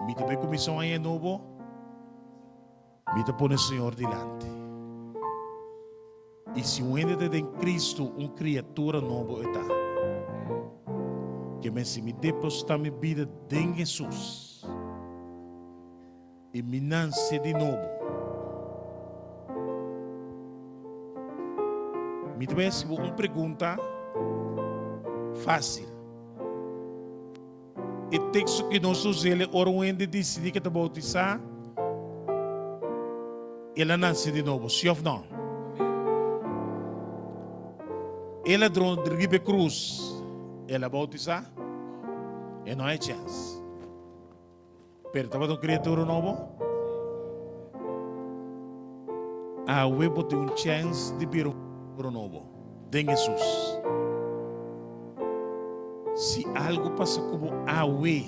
S7: Me também comissão aí é novo. Me te põe o Senhor delante. E se um ente tem Cristo, uma criatura nova está. Que se me depositar minha vida em Jesus e me nasce de novo. Me também uma pergunta fácil. E texto que nós usamos, ora um ente decide que está bautizar, ela nasce de novo, sim ou não? Ela drone de cruz, ela bautizar? E não é chance. Pero estava uma criatura nova. A webo tem chance de vir um novo. De Jesus. Se algo passa como a we,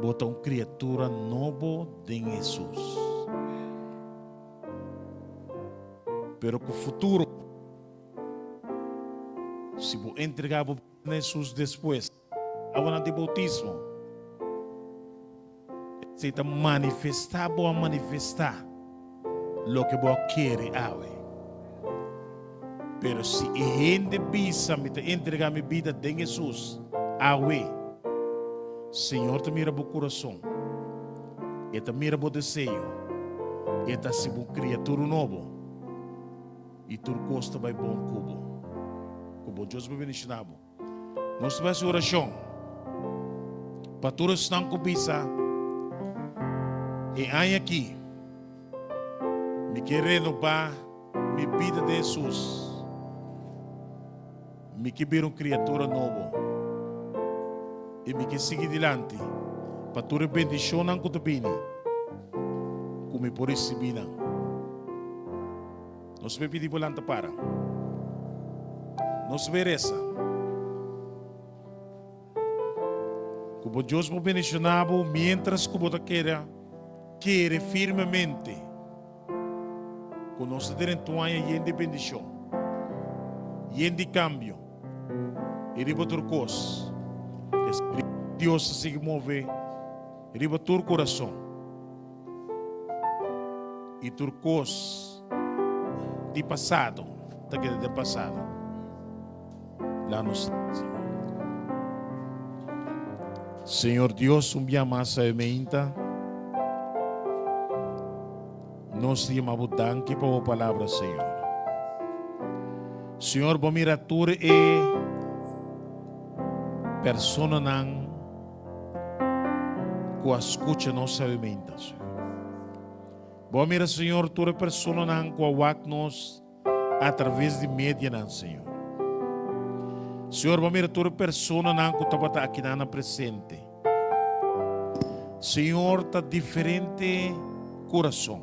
S7: bota uma criatura nova de Jesus. Pero com o futuro, se vou entregar a Jesus depois, agora de bautismo, se está manifestar, vou manifestar o que vou querer. Pero se a gente visa me entregar minha vida de Jesus, Senhor te mira o coração, e te mira o desejo, e te se uma criatura nova, e tu gosta vai bom cubo. Como Deus me bendicionava. Nós fazemos oração. Para todos estão com visa, e aí aqui, me querendo para minha vida de Jesus. Me que ver uma criatura nova e me que seguir adiante para tu bendição não que tu bine como por isso bina nós me pedir volante para nós merece como Deus me bendicionava mientras como tu quer firmemente com nós dentro e de bendição e de cambio e riba turcos Deus se move riba tur coração e turcos de passado daquele de passado lá nos Senhor Deus dia massa e meinta nós te chamamos danke para a palavra Senhor Senhor, bom miratura e persona não que escuta nossa vivência. Bom mira, Senhor, toda persona não que ouve-nos através de mídia, não, Senhor. Senhor, bom mira, toda persona não que está aqui na presente. Senhor, está diferente coração.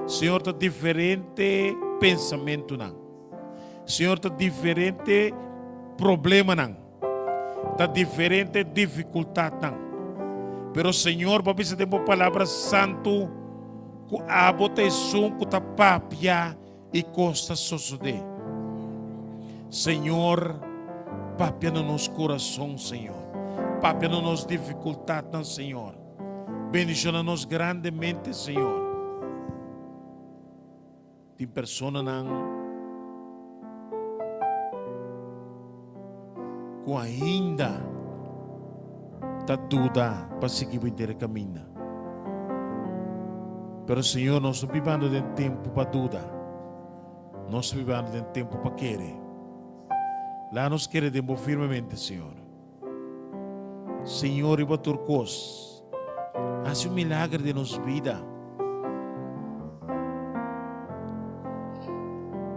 S7: Senhor, está diferente pensamento, não. Senhor, está diferente problema não, está diferente dificuldade não. Pero Senhor, para você ter uma palavra santo, que a botação que está papia e costa suceder. Senhor, papia no nosso coração, Senhor, papia no nosso dificuldade não, Senhor. Bendiciona-nos grandemente, Senhor. Tem pessoa não com ainda está dúvida para seguir o inteiro caminho. Pero Senhor, nós estamos vivendo de tempo para dúvida. Nós estamos vivendo de tempo para querer. Lá nós queremos firmemente, Senhor. Senhor, e para turcos, faz um milagre de nossa vida.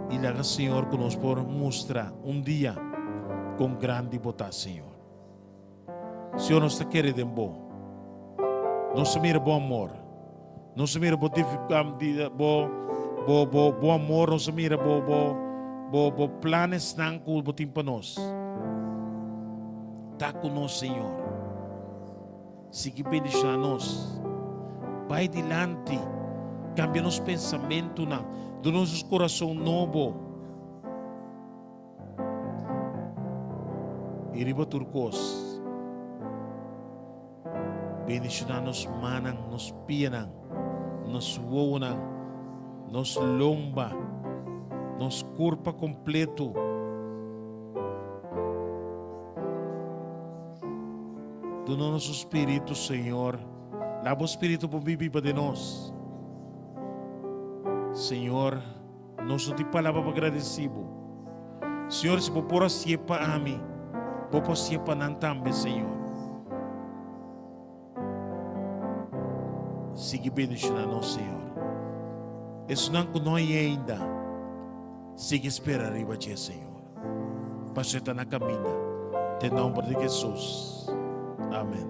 S7: E lá, Senhor, que nos por mostrar dia com grande botar, Senhor. Senhor, nós te queremos bom. Nós mira bom amor. Nós mira bom bom amor. Nós mira bom planos não que botim para nós. Tá conosco, Senhor. Siga bendicionar nós. Vai adiante. Cambia nosso pensamento, não. Do nosso coração novo. E riba turcos. Bendicionar nos manang, nos pianang, nos woonang, nos lomba, nos corpo completo. Do nosso espírito, Senhor. Lava o espírito para viver de nós. Senhor, nós te palavra agradecido. Senhor, se por pôr assim para mim, por pôr assim para nós também, Senhor. Siga bendicionando nós, Senhor. Isso não que nós ainda. Siga esperar arriba de Senhor. Paseta na camina. Em nome de Jesus. Amém.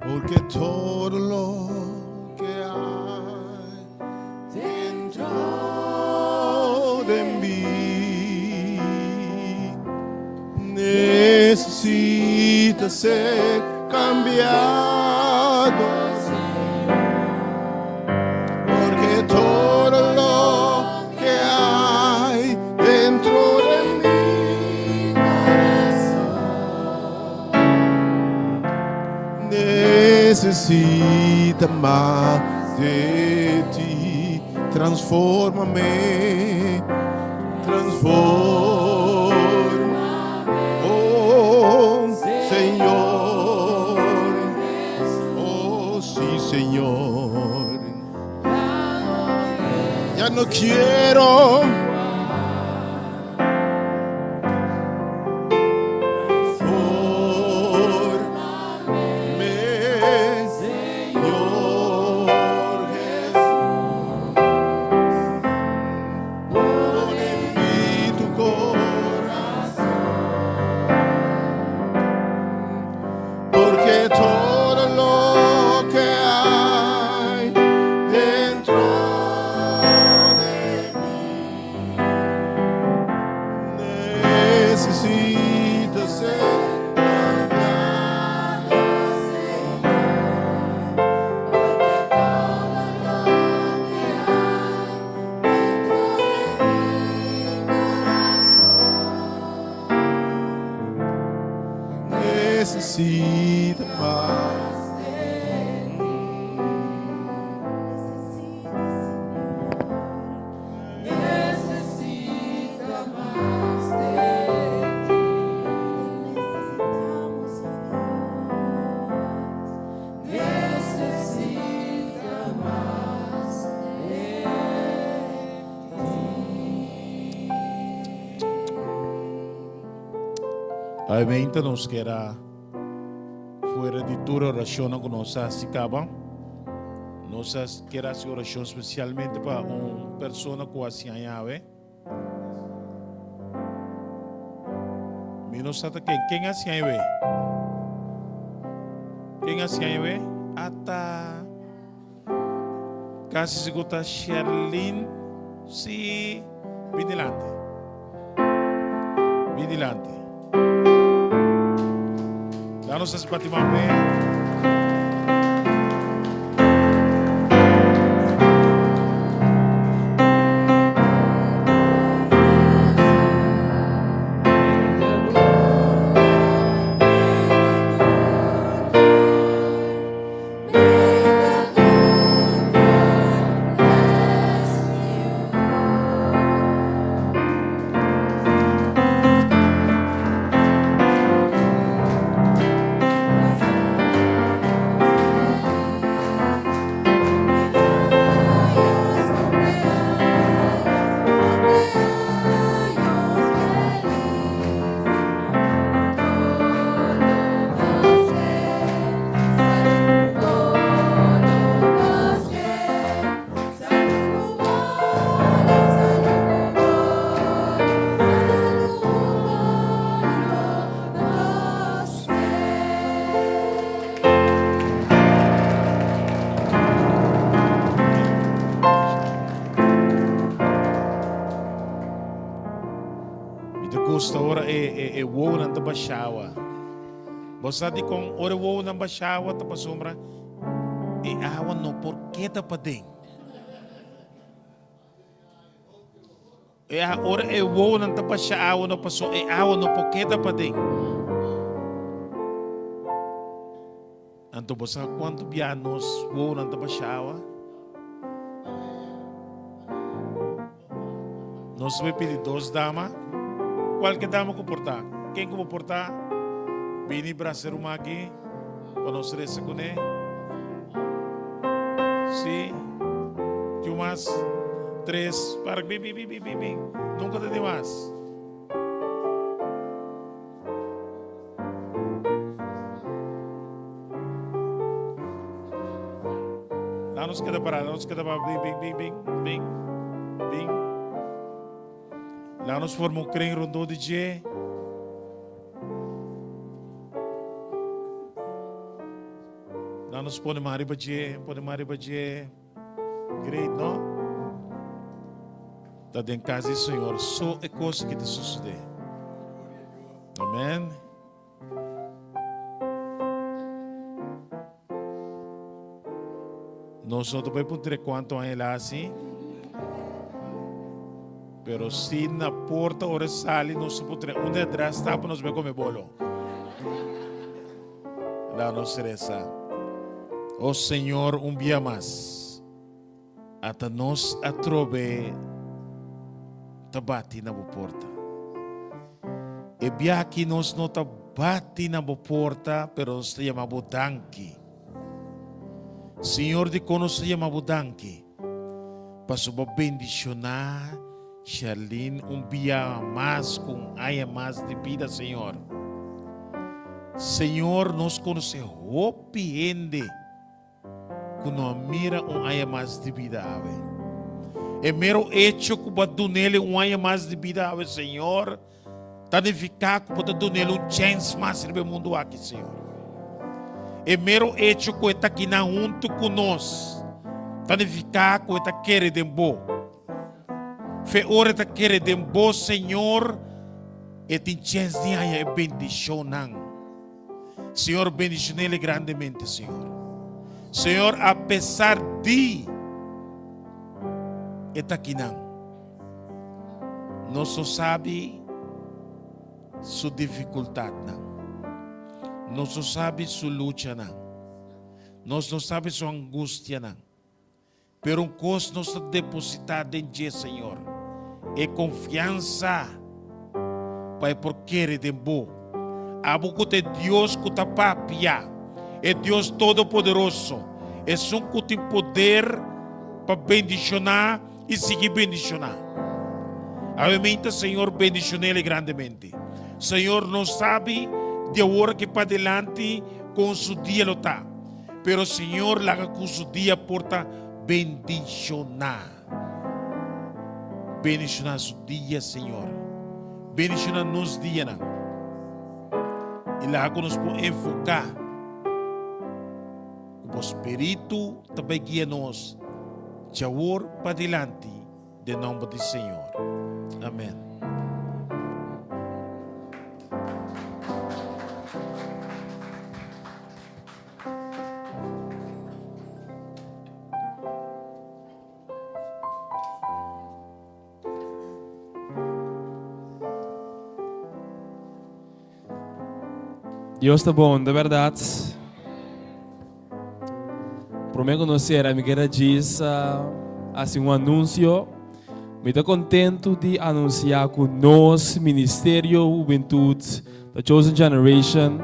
S6: Porque todo lo que hay dentro de mí necesita ser cambiado. Porque todo lo que hay dentro de mi corazón necesita más de ti. Transfórmame, oh Señor, oh sí Señor. Ya no quiero necesita más de ti. Necesita más de ti. Necesitamos a Dios. Necesita más de ti.
S7: Amém. Então, nos quer fuera de tu oración con nosotros, si acaba. Nosotros queremos hacer oración especialmente para una persona que así llave. Menos hasta ¿quién así llave? ¿Quién así llave? Hasta casi seguro Sherlyn, sí, vigilante. Vigilante. Danos esse batimão. Gusto ora e wo nang tabashawa. Basta di kong ora wo nang bashawa tapasombra e awan no porquê tapading. E ora e wo nang tabashawa no paso e awan no porquê tapading. Anto basta quanto pianos wo nang tabashawa. Nós vamos pedir duas damas. Qualquer dama comportar. Quem comportar, vem para ser uma aqui, para nós receber. Sim. Que umas 3 para bim. Nunca tem mais. Danos queda parado, danos queda parado. Bing. Lá nos formam um creme rondo de G. Lá nos põe mariba G. Great, não? Tá dentro de casa, Senhor. Só é coisa que te suceder. Amém. Nós não podemos poder quanto é lá assim. Pero se na porta ora sale, nós podemos onde atrás está para nós ver comer bolo. Lá nos reza. O Senhor dia mais. Até nós atrove tabati na porta. E bia aqui nós não tabati na porta, pero nós chamamos danki. Senhor de conosco chamamos danki. Para sua bendicionar Charlene, dia mais com aia mais de vida, Senhor. Senhor, nós conhecemos arrepende quando mira aia mais de vida, ave. É mero hecho que pode nele aia mais de vida, ave, Senhor. Tanificar que pode nele chance mais no mundo aqui, Senhor. É mero hecho que está aqui na junto conosco. Tanificar que está querendo bom. Fe ora ta querer de bom Senhor e tem chance de aí bendição. Senhor, bendição ele grandemente, Senhor. Senhor, apesar de está aqui não só sabe sua dificuldade não só sabe sua luta não só sabe sua angústia pero um coisa nós depositado em Deus, Senhor. É confiança para por querer de bom. A boca de Deus que está papia. É Deus todo-poderoso. É um que tem poder para bendicionar e seguir bendicionar. Obviamente, Senhor, bendicionar ele grandemente. Senhor, não sabe de hora que para adelante com o seu dia lo está. Pero, Senhor, lá com o seu dia porta bendicionar. Bendicionar su dia, Senhor. Bendicionar nos dias. E lá que nos podemos enfocar. O Espírito também guia-nos. Tchau para adiante. De nome do Senhor. Amém.
S2: Deus está bom, de verdade. Para mim conhecer, a minha diz assim anúncio. Me estou contente de anunciar que o nosso Ministério Juventude da Chosen Generation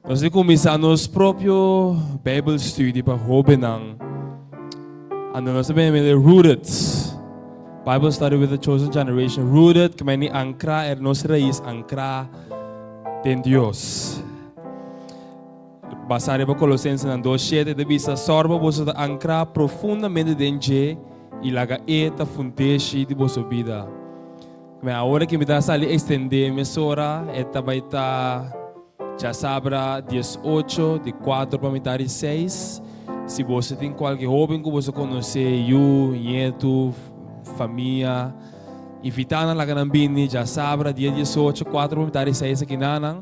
S2: nós vamos começar nosso próprio Bible Study para jovens. E nós também Rooted. Bible Study with the Chosen Generation. Rooted, que é ancrar, é nossa raiz, ancrar em Deus. Basado em Colossenses 2:7, de vista sorba você ancrar profundamente dentro e laga eta fundeixe de vossa vida. Mas agora que me dá sali estender mesora, eta vai estar já sabra 18 de 4 para metade 6. Se você tem qualquer jovem que você conhecer, neto, família, invitando lá na Bini, já sabra dia 18 4 para metade 6 aqui na.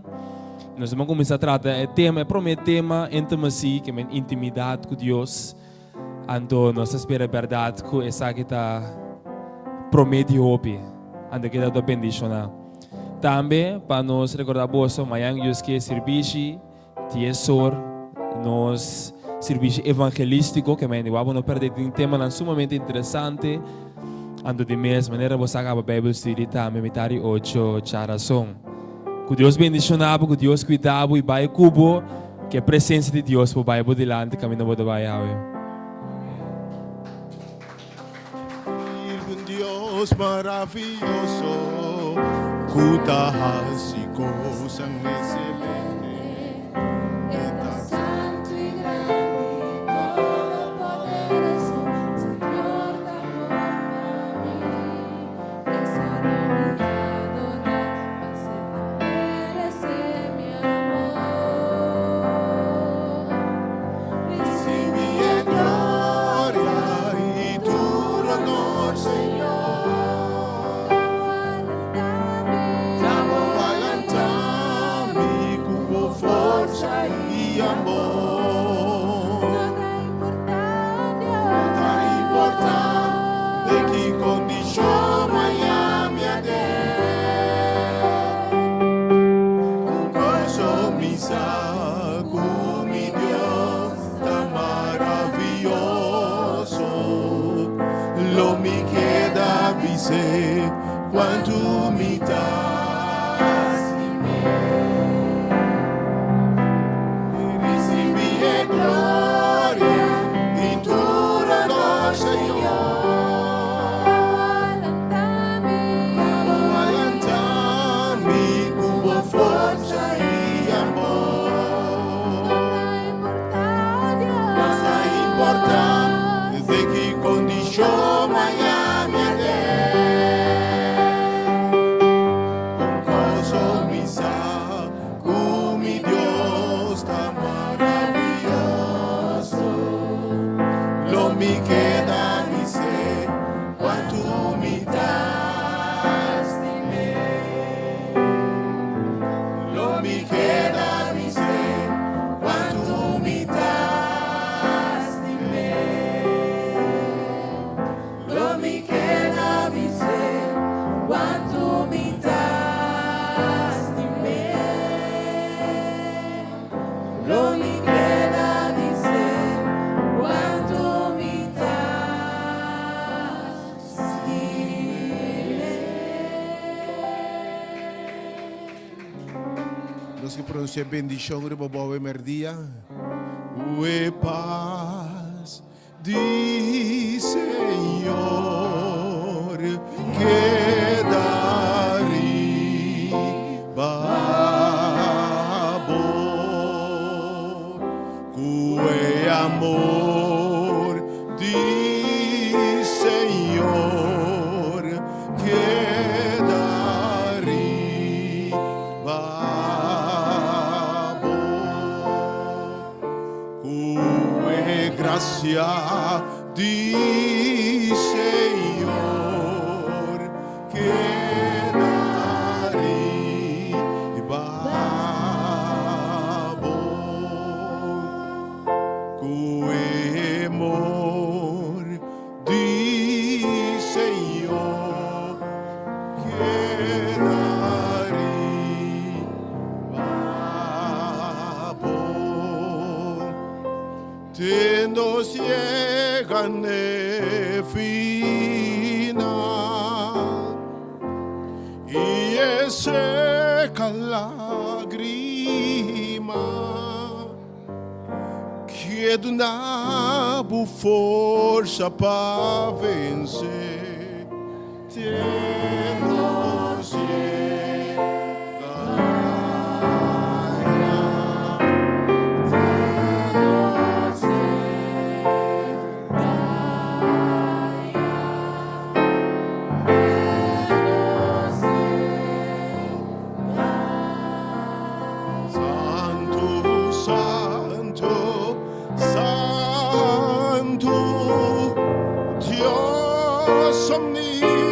S2: Nós vamos começar a tratar o tema, prometo tema intimacy, que é intimidade com Deus. Então, nós esperamos a verdade que essa que está promete hoje, anda que está bendicionar. Também, para nós recordar bolso, amanhã Deus que serviço, tiesor, nós serviço evangelístico, que é vamos perder um tema sumamente interessante. Ando de mesma maneira, você acaba a Bible Study também, metade 8, charação. Que Deus bendicionava, que Deus cuidava e vai cubo, que a presença de Deus vai por delante, caminho por vai
S6: Deus maravilhoso, cuidas e coisas excelentes.
S3: Santo e grande, todo-poderoso.
S8: sei quanto mi das di me. Recibi a glória e tudo do Senhor. Alentame com boa força e amor. Nossa importância de que condição Miami un coso mi sa come Dios tan maravilloso. Lo mi queda mi sé quanto mi das di me. Lo mi queda mi sé quanto mi das di me. Lo mi queda mi sé quanto mi das di me. Lo mi queda mi sé quanto mi das di me.
S6: Los que pronuncian bendición, grupo Bobe Merdía.
S8: Ue paz di Señor que daribabo. Ue amor di Señor que daribabo. Ue gracia di Señor que daribabo. Ue amor di Señor que daribabo. Tendo ciega ne final e seca lágrima que do nabo força para vencer. Tendo ciega Santo, Santo, Santo, Dios omnisciente.